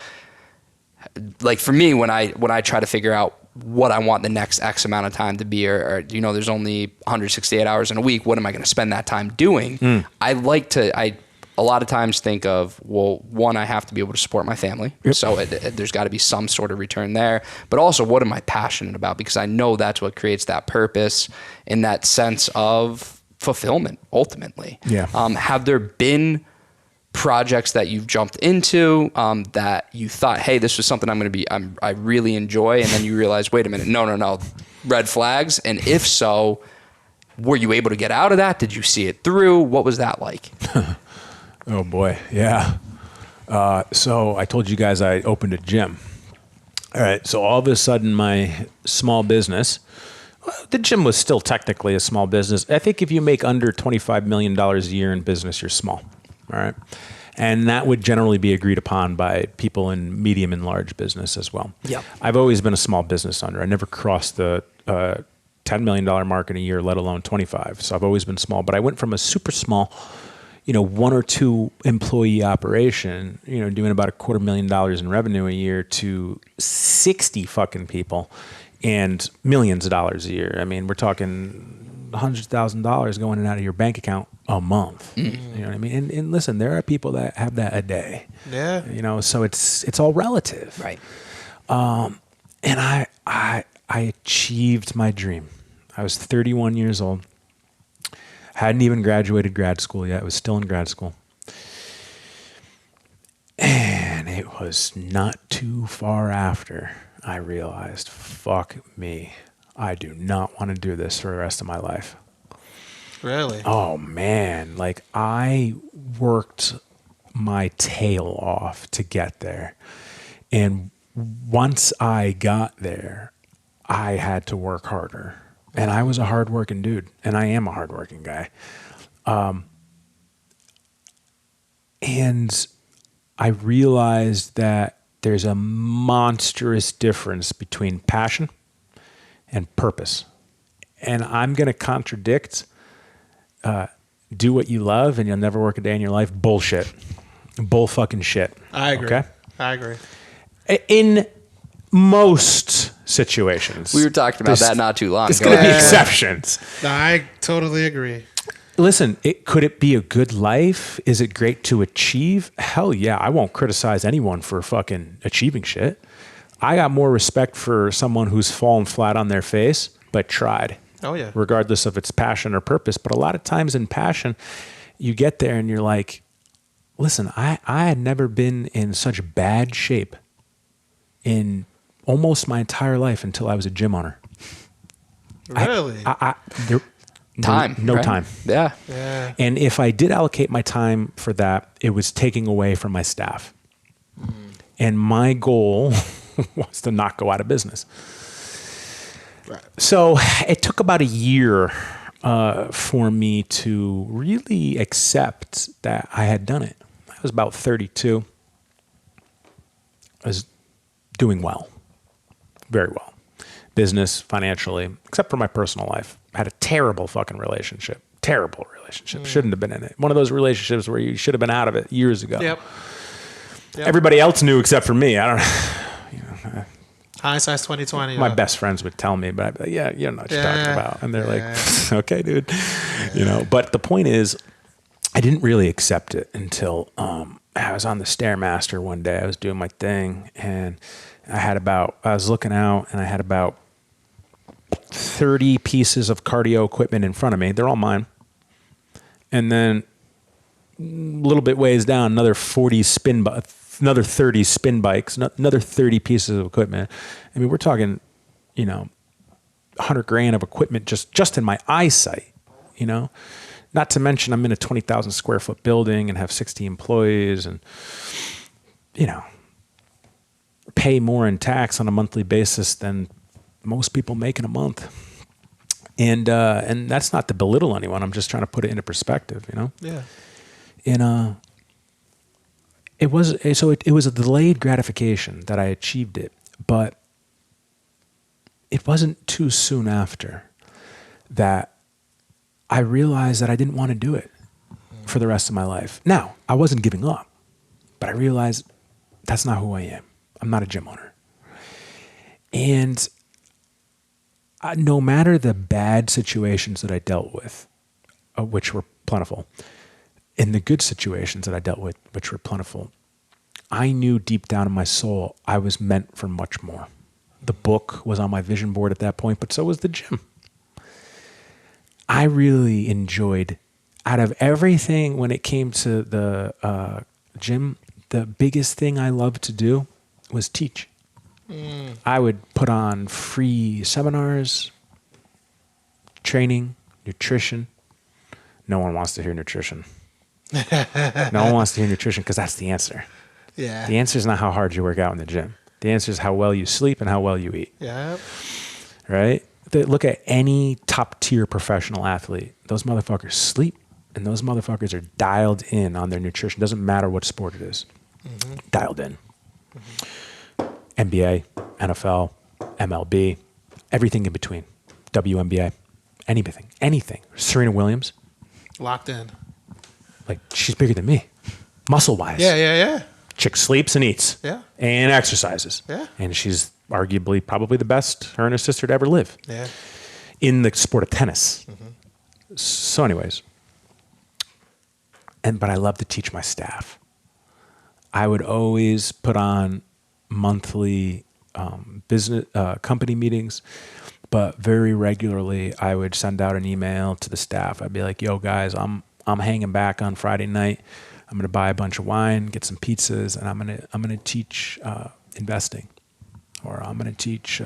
like, for me, when I try to figure out what I want the next X amount of time to be, or there's only 168 hours in a week, what am I going to spend that time doing? I a lot of times think of, well, one, I have to be able to support my family. Yep. So there's got to be some sort of return there. But also, what am I passionate about? Because I know that's what creates that purpose and that sense of fulfillment, ultimately. Yeah. Have there been projects that you've jumped into that you thought, hey, this was something I really enjoy, and then you realize, wait a minute, no, red flags? And if so, were you able to get out of that? Did you see it through? What was that like? Oh boy, yeah. So I told you guys I opened a gym. All right, so all of a sudden my small business, the gym was still technically a small business. I think if you make under $25 million a year in business, you're small. All right. And that would generally be agreed upon by people in medium and large business as well. Yep. I've always been a small business owner. I never crossed the $10 million mark in a year, let alone 25. So I've always been small. But I went from a super small, 1 or 2 employee operation, doing about $250,000 in revenue a year, to 60 fucking people and millions of dollars a year. I mean, we're talking $100,000 going in and out of your bank account a month. You know what I mean? And listen, there are people that have that a day. Yeah. So it's all relative. Right. And I achieved my dream. I was 31 years old. Hadn't even graduated grad school yet. I was still in grad school. And it was not too far after I realized, fuck me, I do not want to do this for the rest of my life. Really? Oh man, like I worked my tail off to get there. And once I got there, I had to work harder. And I was a hardworking dude, and I am a hardworking guy. And I realized that there's a monstrous difference between passion and purpose. And I'm going to contradict do what you love and you'll never work a day in your life. Bullshit. Bull fucking shit. I agree. Okay? I agree. In most situations. We were talking about that not too long There's ago. going to be exceptions. No, I totally agree. Listen, could it be a good life? Is it great to achieve? Hell yeah. I won't criticize anyone for fucking achieving shit. I got more respect for someone who's fallen flat on their face, but tried. Oh, yeah. Regardless of its passion or purpose. But a lot of times in passion, you get there and you're like, listen, I had never been in such bad shape in almost my entire life until I was a gym owner. Really? Time. No right? time. Yeah. Yeah. And if I did allocate my time for that, it was taking away from my staff. And my goal was to not go out of business. Right. So it took about a year for me to really accept that I had done it. I was about 32. I was doing well, very well. Business, financially, except for my personal life. I had a terrible fucking relationship. Terrible relationship. Shouldn't have been in it. One of those relationships where you should have been out of it years ago. Yep. Everybody else knew except for me. I don't know. Hindsight's 2020. My best friends would tell me, but I'd be like, yeah, you know what you're talking about. And they're like, okay, dude. But the point is, I didn't really accept it until I was on the Stairmaster one day. I was doing my thing, and I was looking out, and I had about 30 pieces of cardio equipment in front of me. They're all mine. And then a little bit ways down, another 30 spin bikes, another 30 pieces of equipment. I mean, we're talking, $100,000 of equipment just in my eyesight, Not to mention I'm in a 20,000 square foot building and have 60 employees and, pay more in tax on a monthly basis than most people make in a month. And that's not to belittle anyone. I'm just trying to put it into perspective, Yeah. And it was a delayed gratification that I achieved it, but it wasn't too soon after that I realized that I didn't want to do it for the rest of my life. Now, I wasn't giving up, but I realized that's not who I am. I'm not a gym owner. And no matter the bad situations that I dealt with, which were plentiful, and the good situations that I dealt with, which were plentiful, I knew deep down in my soul I was meant for much more. The book was on my vision board at that point, but so was the gym. I really enjoyed, out of everything when it came to the gym, the biggest thing I loved to do was teach. I would put on free seminars, training, nutrition. No one wants to hear nutrition. No one wants to hear nutrition because that's the answer. Yeah. The answer is not how hard you work out in the gym. The answer is how well you sleep and how well you eat. Yeah. Right? Look at any top tier professional athlete. Those motherfuckers sleep and those motherfuckers are dialed in on their nutrition. Doesn't matter what sport it is. Dialed in. NBA, NFL, MLB, everything in between. WNBA, anything. Serena Williams, Locked in. like she's bigger than me, muscle wise. Yeah. Chick sleeps and eats. Yeah. And exercises. Yeah. And she's arguably probably the best her and her sister to ever live Yeah. in the sport of tennis. So anyways, but I love to teach my staff. I would always put on monthly business company meetings, but very regularly I would send out an email to the staff. I'd be like, "Yo, guys, I'm hanging back on Friday night. I'm gonna buy a bunch of wine, get some pizzas, and I'm gonna teach investing, or I'm gonna teach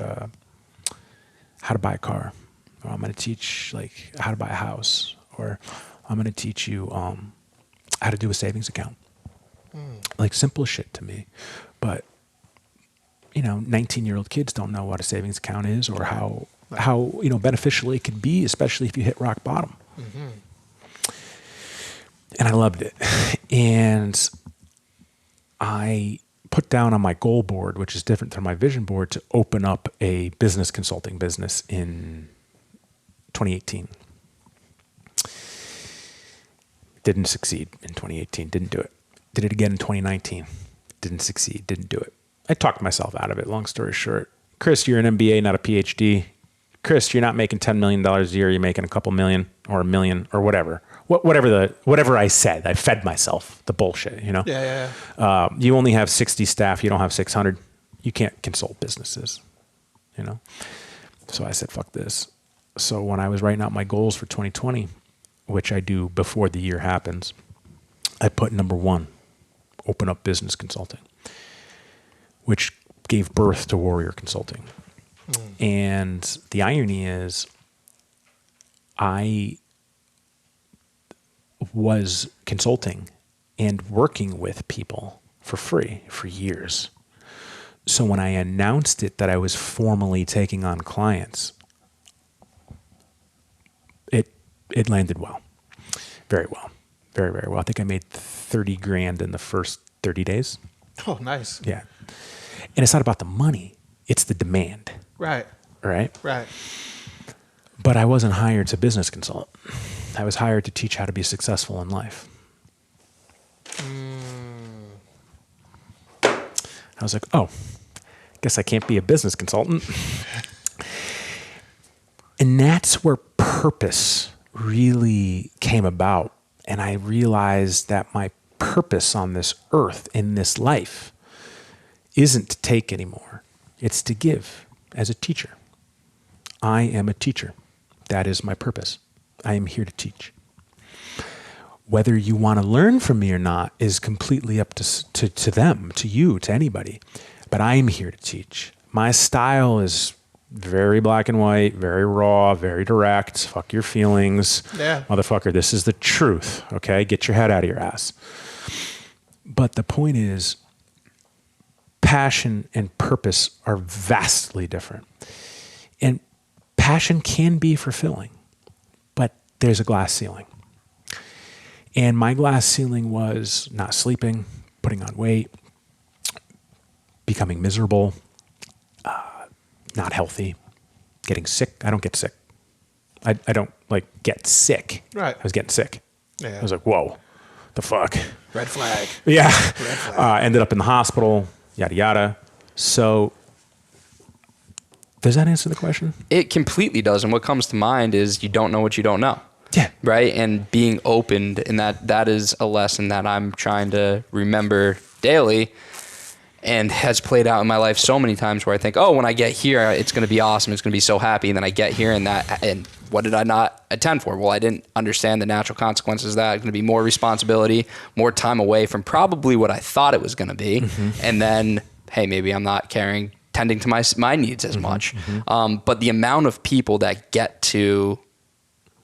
how to buy a car, or I'm gonna teach like how to buy a house, or I'm gonna teach you how to do a savings account." Like simple shit to me, but 19-year-old kids don't know what a savings account is or how beneficial it could be, especially if you hit rock bottom. And I loved it. And I put down on my goal board, which is different than my vision board, to open up a business consulting business in 2018. Didn't succeed in 2018. Didn't do it. Did it again in 2019. Didn't succeed. Didn't do it. I talked myself out of it. Long story short, Chris, you're an MBA, not a PhD. Chris, you're not making $10 million a year. You're making a couple million or $1 million or whatever. Whatever I said, I fed myself the bullshit, Yeah. You only have 60 staff. You don't have 600. You can't consult businesses, So I said, fuck this. So when I was writing out my goals for 2020, which I do before the year happens, I put number 1, open up business consulting, which gave birth to Warrior Consulting. And the irony is I was consulting and working with people for free for years. So when I announced it that I was formally taking on clients, it landed well. Very well. Very, very well. I think I made 30 grand in the first 30 days. Oh, nice. Yeah. And it's not about the money. It's the demand. Right. Right? Right. But I wasn't hired to business consult. I was hired to teach how to be successful in life. I was like, oh, guess I can't be a business consultant. And that's where purpose really came about. And I realized that my purpose on this earth, in this life, isn't to take anymore. It's to give as a teacher. I am a teacher. That is my purpose. I am here to teach. Whether you want to learn from me or not is completely up to them, to you, to anybody. But I am here to teach. My style is very black and white, very raw, very direct. Fuck your feelings. Yeah. Motherfucker, this is the truth, okay? Get your head out of your ass. But the point is, passion and purpose are vastly different. And passion can be fulfilling, but there's a glass ceiling. And my glass ceiling was not sleeping, putting on weight, becoming miserable, not healthy, getting sick. I don't get sick. I don't like get sick. Right. I was getting sick. Yeah. I was like, whoa, the fuck. Red flag. Yeah. Red flag. Ended up in the hospital, yada, yada. So does that answer the question? It completely does. And what comes to mind is you don't know what you don't know. Yeah. Right. And being opened, and that is a lesson that I'm trying to remember daily, and has played out in my life so many times where I think, oh, when I get here, it's going to be awesome. It's going to be so happy. And then I get here and what did I not attend for? Well, I didn't understand the natural consequences of that. It's going to be more responsibility, more time away from probably what I thought it was going to be. Mm-hmm. And then, hey, maybe I'm not tending to my needs as much. Mm-hmm. But the amount of people that get to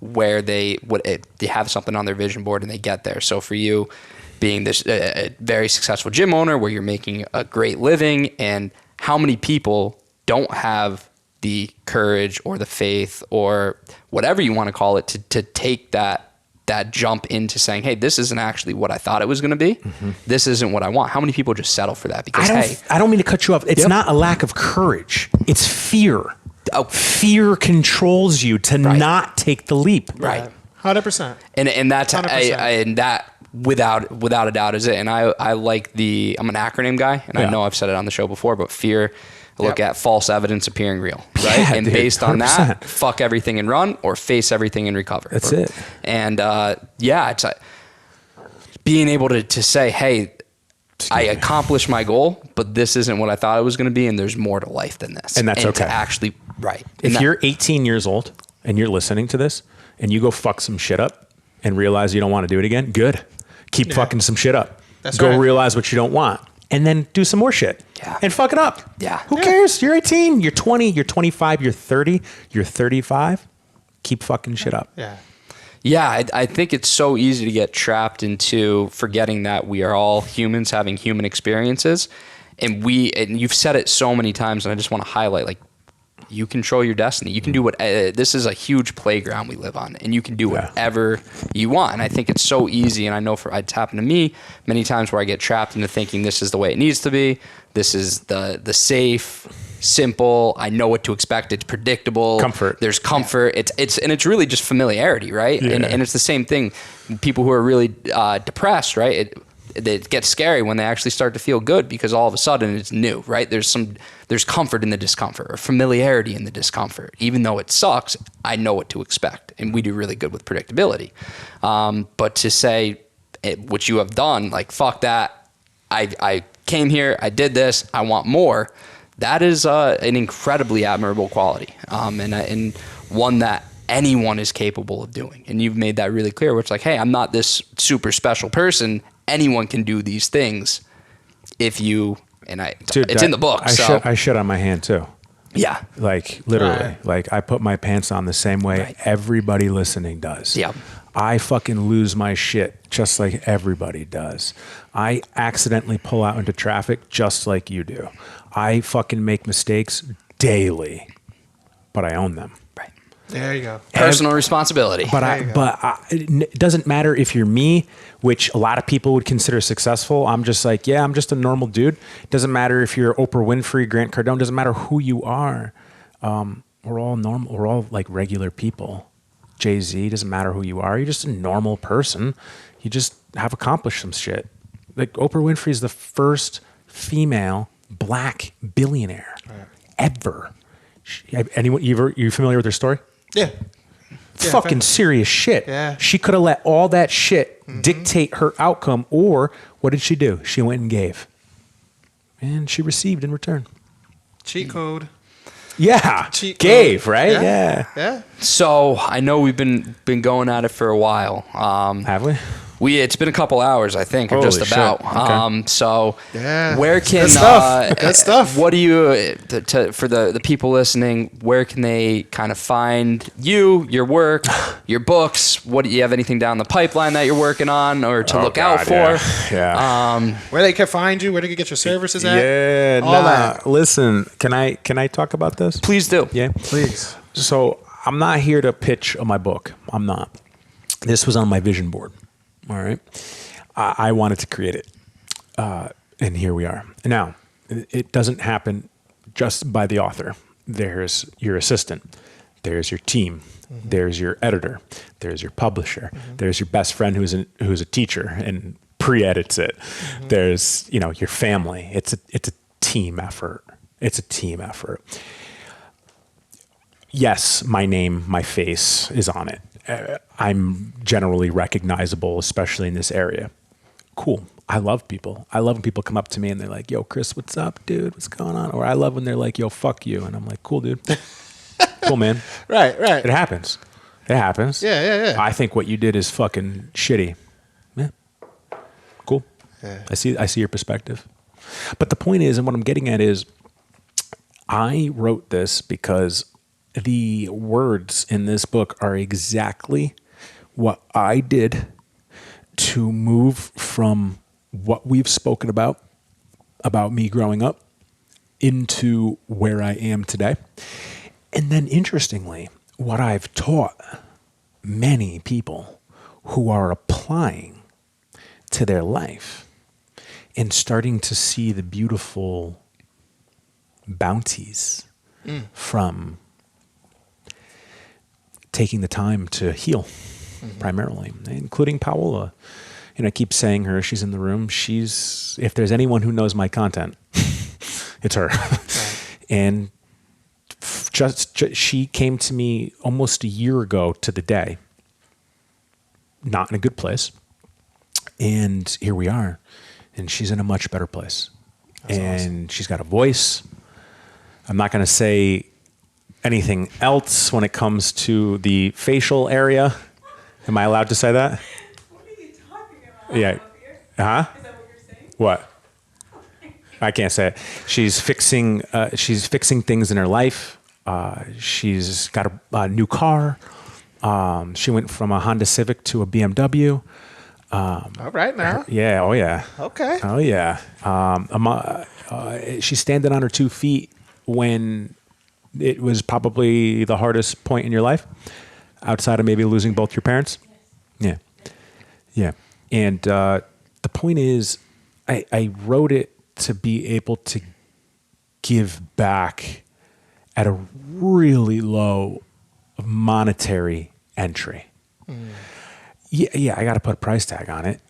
where they have something on their vision board and they get there. So for you, being this a very successful gym owner where you're making a great living, and how many people don't have the courage or the faith or whatever you want to call it to take that jump into saying, hey, this isn't actually what I thought it was going to be. Mm-hmm. This isn't what I want. How many people just settle for that? Because I don't mean to cut you off. It's not a lack of courage. It's fear. Oh. Fear controls you to not take the leap. Right. 100%. And that's 100%. And that without a doubt is it. And I like I'm an acronym guy, and I know I've said it on the show before, but fear, I look at false evidence appearing real, right? Yeah, and dude, based on 100%. that, fuck everything and run, or face everything and recover. That's it. And it's being able to say, hey, I accomplished my goal, but this isn't what I thought it was going to be, and there's more to life than this. And that's okay. To actually, right. If you're 18 years old and you're listening to this and you go fuck some shit up and realize you don't want to do it again, good. Keep fucking some shit up. That's go right. realize what you don't want and then do some more shit. Yeah. And fuck it up. Yeah. Who cares? You're 18, you're 20, you're 25, you're 30, you're 35. Keep fucking shit up. Yeah. Yeah, I think it's so easy to get trapped into forgetting that we are all humans having human experiences. And you've said it so many times, and I just want to highlight, like, you control your destiny. You can do what, this is a huge playground we live on, and you can do whatever you want. And I think it's so easy. And I know it's happened to me many times where I get trapped into thinking this is the way it needs to be. This is the safe, simple. I know what to expect. It's predictable. Comfort. There's comfort. It's really just familiarity, right? Yeah. And it's the same thing. People who are really depressed, right? It gets scary when they actually start to feel good, because all of a sudden it's new, right? There's comfort in the discomfort, or familiarity in the discomfort. Even though it sucks, I know what to expect, and we do really good with predictability. But to say what you have done, like, fuck that, I came here, I did this, I want more. That is an incredibly admirable quality, and one that anyone is capable of doing. And you've made that really clear, where it's like, hey, I'm not this super special person. Anyone can do these things if you, it's in the book. I shit on my hand too. Yeah. Like, literally. Right. Like, I put my pants on the same way everybody listening does. Yeah. I fucking lose my shit just like everybody does. I accidentally pull out into traffic just like you do. I fucking make mistakes daily, but I own them. Right. There you go. Personal responsibility. But it doesn't matter if you're me, which a lot of people would consider successful. I'm just like, yeah, I'm just a normal dude. It doesn't matter if you're Oprah Winfrey, Grant Cardone. Doesn't matter who you are. We're all normal. We're all like regular people. Jay-Z, doesn't matter who you are. You're just a normal person. You just have accomplished some shit. Like, Oprah Winfrey is the first female black billionaire ever. You familiar with her story? Yeah. Fucking serious shit. Yeah. She could have let all that shit dictate her outcome, or what did she do? She went and gave. And she received in return. Cheat code. Yeah. Cheat Gave, code. right? Yeah. Yeah. So I know we've been going at it for a while. Have we? It's been a couple hours, I think, or Holy just about. shit. Okay. So Yeah. where can Good stuff. Good stuff. What do you for the people listening? Where can they kind of find you, your work, your books? What do you have anything down the pipeline that you're working on, or to look out for? Yeah. Where they can find you, where they can get your services at. Yeah. All that. Listen, can I talk about this? Please do. Yeah. Please. So I'm not here to pitch my book. I'm not. This was on my vision board. All right. I wanted to create it. And here we are. Now, it doesn't happen just by the author. there's your assistant, there's your team, there's your editor, there's your publisher, there's your best friend who's a teacher and pre-edits it. There's, your family. It's a team effort. It's a team effort. Yes, my name, my face is on it. I'm generally recognizable, especially in this area. Cool. I love people. I love when people come up to me and they're like, yo, Chris, what's up, dude? What's going on? Or I love when they're like, yo, fuck you. And I'm like, cool, dude. Cool, man. Right. It happens. It happens. Yeah. I think what you did is fucking shitty. Yeah. Cool. Yeah. I see your perspective. But the point is, and what I'm getting at is, I wrote this because the words in this book are exactly what I did to move from what we've spoken about me growing up, into where I am today. And then interestingly, what I've taught many people who are applying to their life and starting to see the beautiful bounties from taking the time to heal, primarily, including Paola. I keep saying her, she's in the room. If there's anyone who knows my content, it's her. Right. And she came to me almost a year ago to the day, not in a good place. And here we are. And she's in a much better place. That's awesome. She's got a voice. I'm not going to say anything else when it comes to the facial area. Am I allowed to say that? What are you talking about? Yeah. Huh? Is that what you're saying? What? I can't say it. She's fixing things in her life. She's got a new car. She went from a Honda Civic to a BMW. All right now. Yeah. Oh yeah. Okay. Oh yeah. She's standing on her 2 feet when it was probably the hardest point in your life, outside of maybe losing both your parents. Yeah. Yeah. And the point is, I wrote it to be able to give back at a really low monetary entry. Yeah, I got to put a price tag on it.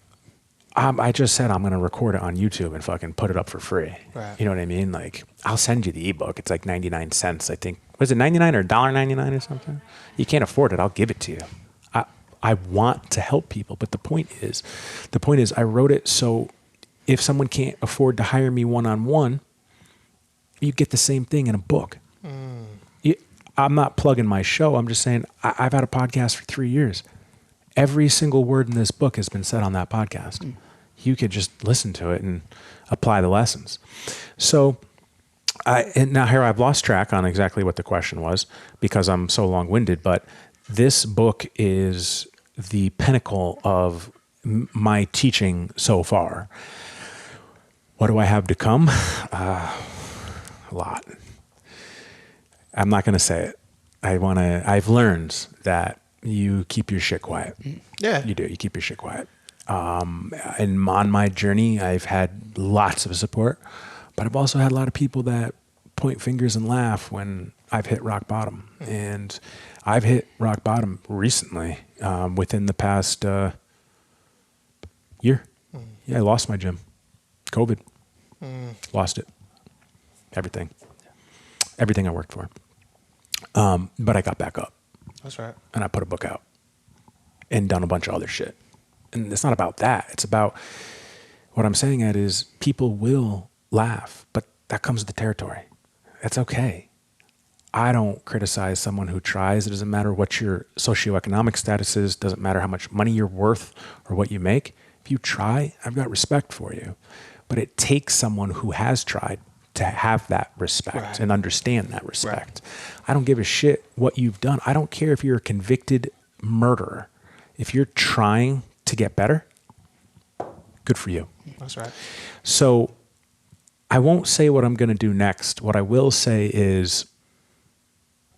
I just said I'm going to record it on YouTube and fucking put it up for free. Right. You know what I mean? Like, I'll send you the ebook. It's like 99 cents, I think. Was it 99 or $1.99 or something? You can't afford it. I'll give it to you. I want to help people, but the point is I wrote it so if someone can't afford to hire me one-on-one, you get the same thing in a book. I'm not plugging my show. I'm just saying I've had a podcast for 3 years. Every single word in this book has been said on that podcast. You could just listen to it and apply the lessons. So, and now here I've lost track on exactly what the question was because I'm so long-winded, but this book is the pinnacle of my teaching so far. What do I have to come? A lot. I'm not going to say it. I've learned that you keep your shit quiet. Yeah. You do. You keep your shit quiet. And on my journey, I've had lots of support, but I've also had a lot of people that point fingers and laugh when I've hit rock bottom. And I've hit rock bottom recently, within the past year. Yeah, I lost my gym. COVID. Lost it. Everything I worked for. But I got back up. That's right. And I put a book out and done a bunch of other shit. And it's not about that. It's about what I'm saying at is people will laugh, but that comes with the territory. That's okay. I don't criticize someone who tries. It doesn't matter what your socioeconomic status is. It doesn't matter how much money you're worth or what you make. If you try, I've got respect for you. But it takes someone who has tried to have that respect and understand that respect. I don't give a shit what you've done. I don't care if you're a convicted murderer. If you're trying to get better, good for you. That's right. So I won't say what I'm going to do next. What I will say is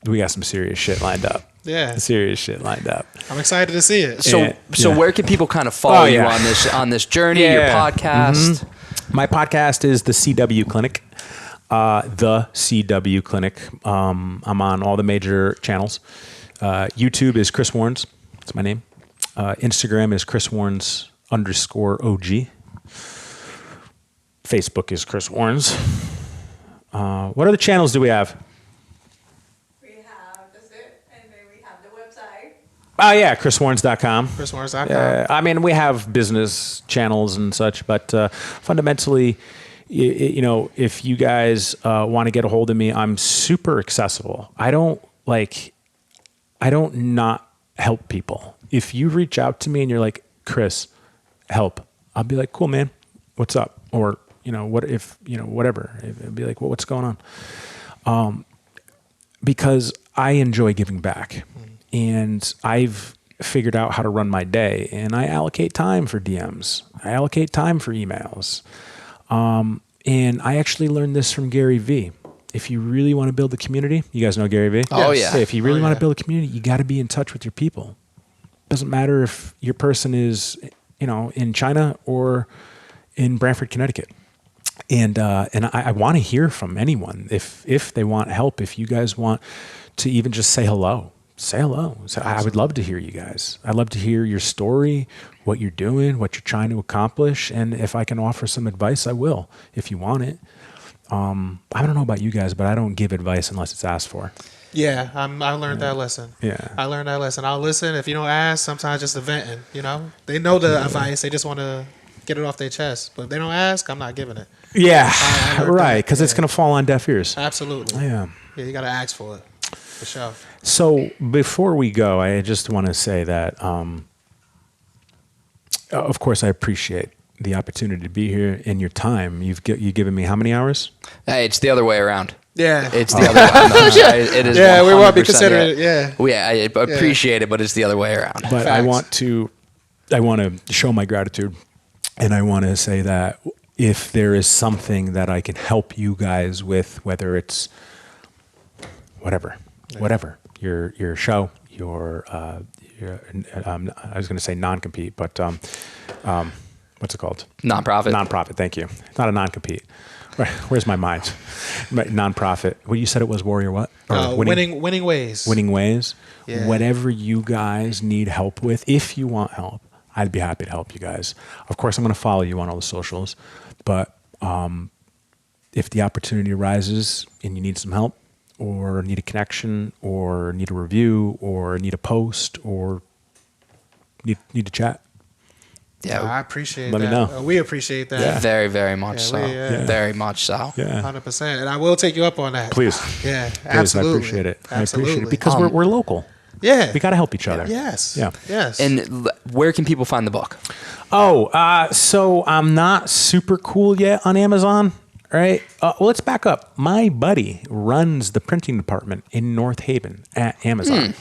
we got some serious shit lined up. Yeah. Serious shit lined up. I'm excited to see it. So where can people kind of follow you on this journey, your podcast? My podcast is the CW Clinic. The CW Clinic. I'm on all the major channels. YouTube is Chris Warnes. That's my name. Instagram is Chris Warnes_OG. Facebook is Chris Warnes. What other channels do we have? We have that's it, and then we have the website. Oh, yeah, chriswarnes.com. ChrisWarnes.com. I mean, we have business channels and such, but fundamentally, if you guys want to get a hold of me, I'm super accessible. I don't not help people. If you reach out to me and you're like, Chris, help, I'll be like, cool, man, what's up? Or, what if, whatever. It'd be like, well, what's going on? Because I enjoy giving back. And I've figured out how to run my day, and I allocate time for DMs. I allocate time for emails. And I actually learned this from Gary Vee. If you really want to build a community, you guys know Gary Vee? Oh, yeah. Hey, if you really want to build a community, you got to be in touch with your people. Doesn't matter if your person is, in China or in Brantford, Connecticut. And I want to hear from anyone. If they want help, if you guys want to even just say hello. Say hello. I would love to hear you guys. I'd love to hear your story, what you're doing, what you're trying to accomplish. And if I can offer some advice, I will, if you want it. I don't know about you guys, but I don't give advice unless it's asked for. Yeah, I learned that lesson. Yeah. I learned that lesson. I'll listen. If you don't ask, sometimes just venting, They know the advice. They just want to get it off their chest. But if they don't ask, I'm not giving it. Yeah, I learned right, that. because it's going to fall on deaf ears. Absolutely. Yeah. Yeah, you got to ask for it. For sure. So before we go, I just want to say that, of course, I appreciate the opportunity to be here and your time. You've given me how many hours? Hey, it's the other way around. Yeah. It's the other way around. It is. Yeah, we won't be 100% considering yeah. it. Yeah. I appreciate it, but it's the other way around. But I want to show my gratitude, and I want to say that if there is something that I can help you guys with, whether it's whatever, your show, your I was going to say non-compete, but what's it called? Nonprofit. Thank you. It's not a non-compete. Where's my mind? Non-profit. Well, you said it was Warrior what? Or Winning ways. Winning ways. Yeah. Whatever you guys need help with, if you want help, I'd be happy to help you guys. Of course, I'm going to follow you on all the socials, but if the opportunity arises and you need some help, or need a connection, or need a review, or need a post, or need to chat, Yeah, I appreciate that. Let me know. We appreciate that. Yeah. very, very much so. Yeah. Very much so. yeah, 100%. And I will take you up on that. please. Yeah, Please, absolutely. I appreciate it. I appreciate Absolutely. it because we're local. Yeah. We got to help each other. Yes. Yeah. Yes. And where can people find the book? So I'm not super cool yet on Amazon, right? Well, let's back up. My buddy runs the printing department in North Haven at Amazon.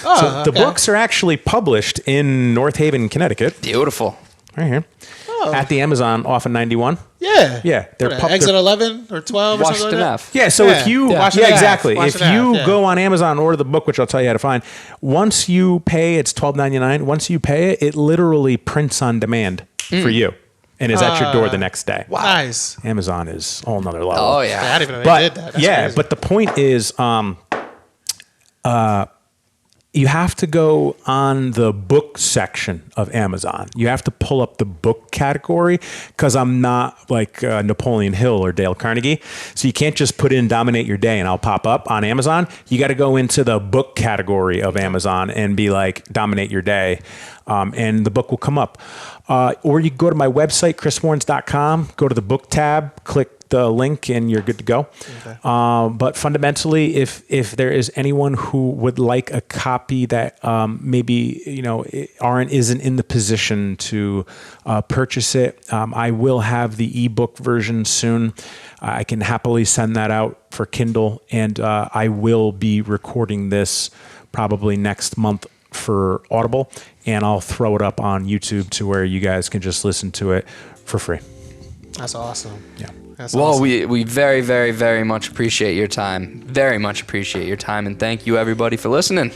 So the books are actually published in North Haven, Connecticut, Beautiful. right here, at the Amazon off of 91. yeah. Yeah, they're exit 11 or 12 or something like that. Washington F. Yeah, so Yeah. if you, Yeah. yeah, Washington Ave. exactly. If Washington you Ave, yeah. go on Amazon and order the book, which I'll tell you how to find, once you pay, it's $12.99. Once you pay it, it literally prints on demand for you and is at your door the next day. Nice. Amazon is a whole nother level. Oh, I yeah. didn't even know they But did that. That's yeah, crazy. but the point is, you have to go on the book section of Amazon. You have to pull up the book category because I'm not like Napoleon Hill or Dale Carnegie. So you can't just put in Dominate Your Day and I'll pop up on Amazon. You got to go into the book category of Amazon and be like, Dominate Your Day. And the book will come up. Or you can go to my website, chriswarnes.com, go to the book tab, click the link, and you're good to go. Okay. But fundamentally, if there is anyone who would like a copy that maybe isn't in the position to purchase it, I will have the ebook version soon. I can happily send that out for Kindle, and I will be recording this probably next month for Audible, and I'll throw it up on YouTube to where you guys can just listen to it for free. That's awesome. Yeah. That's Well, awesome. we very, very, very much appreciate your time. Very much appreciate your time. And thank you, everybody, for listening.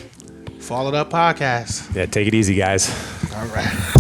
Followed Up Podcast. Yeah, take it easy, guys. All right.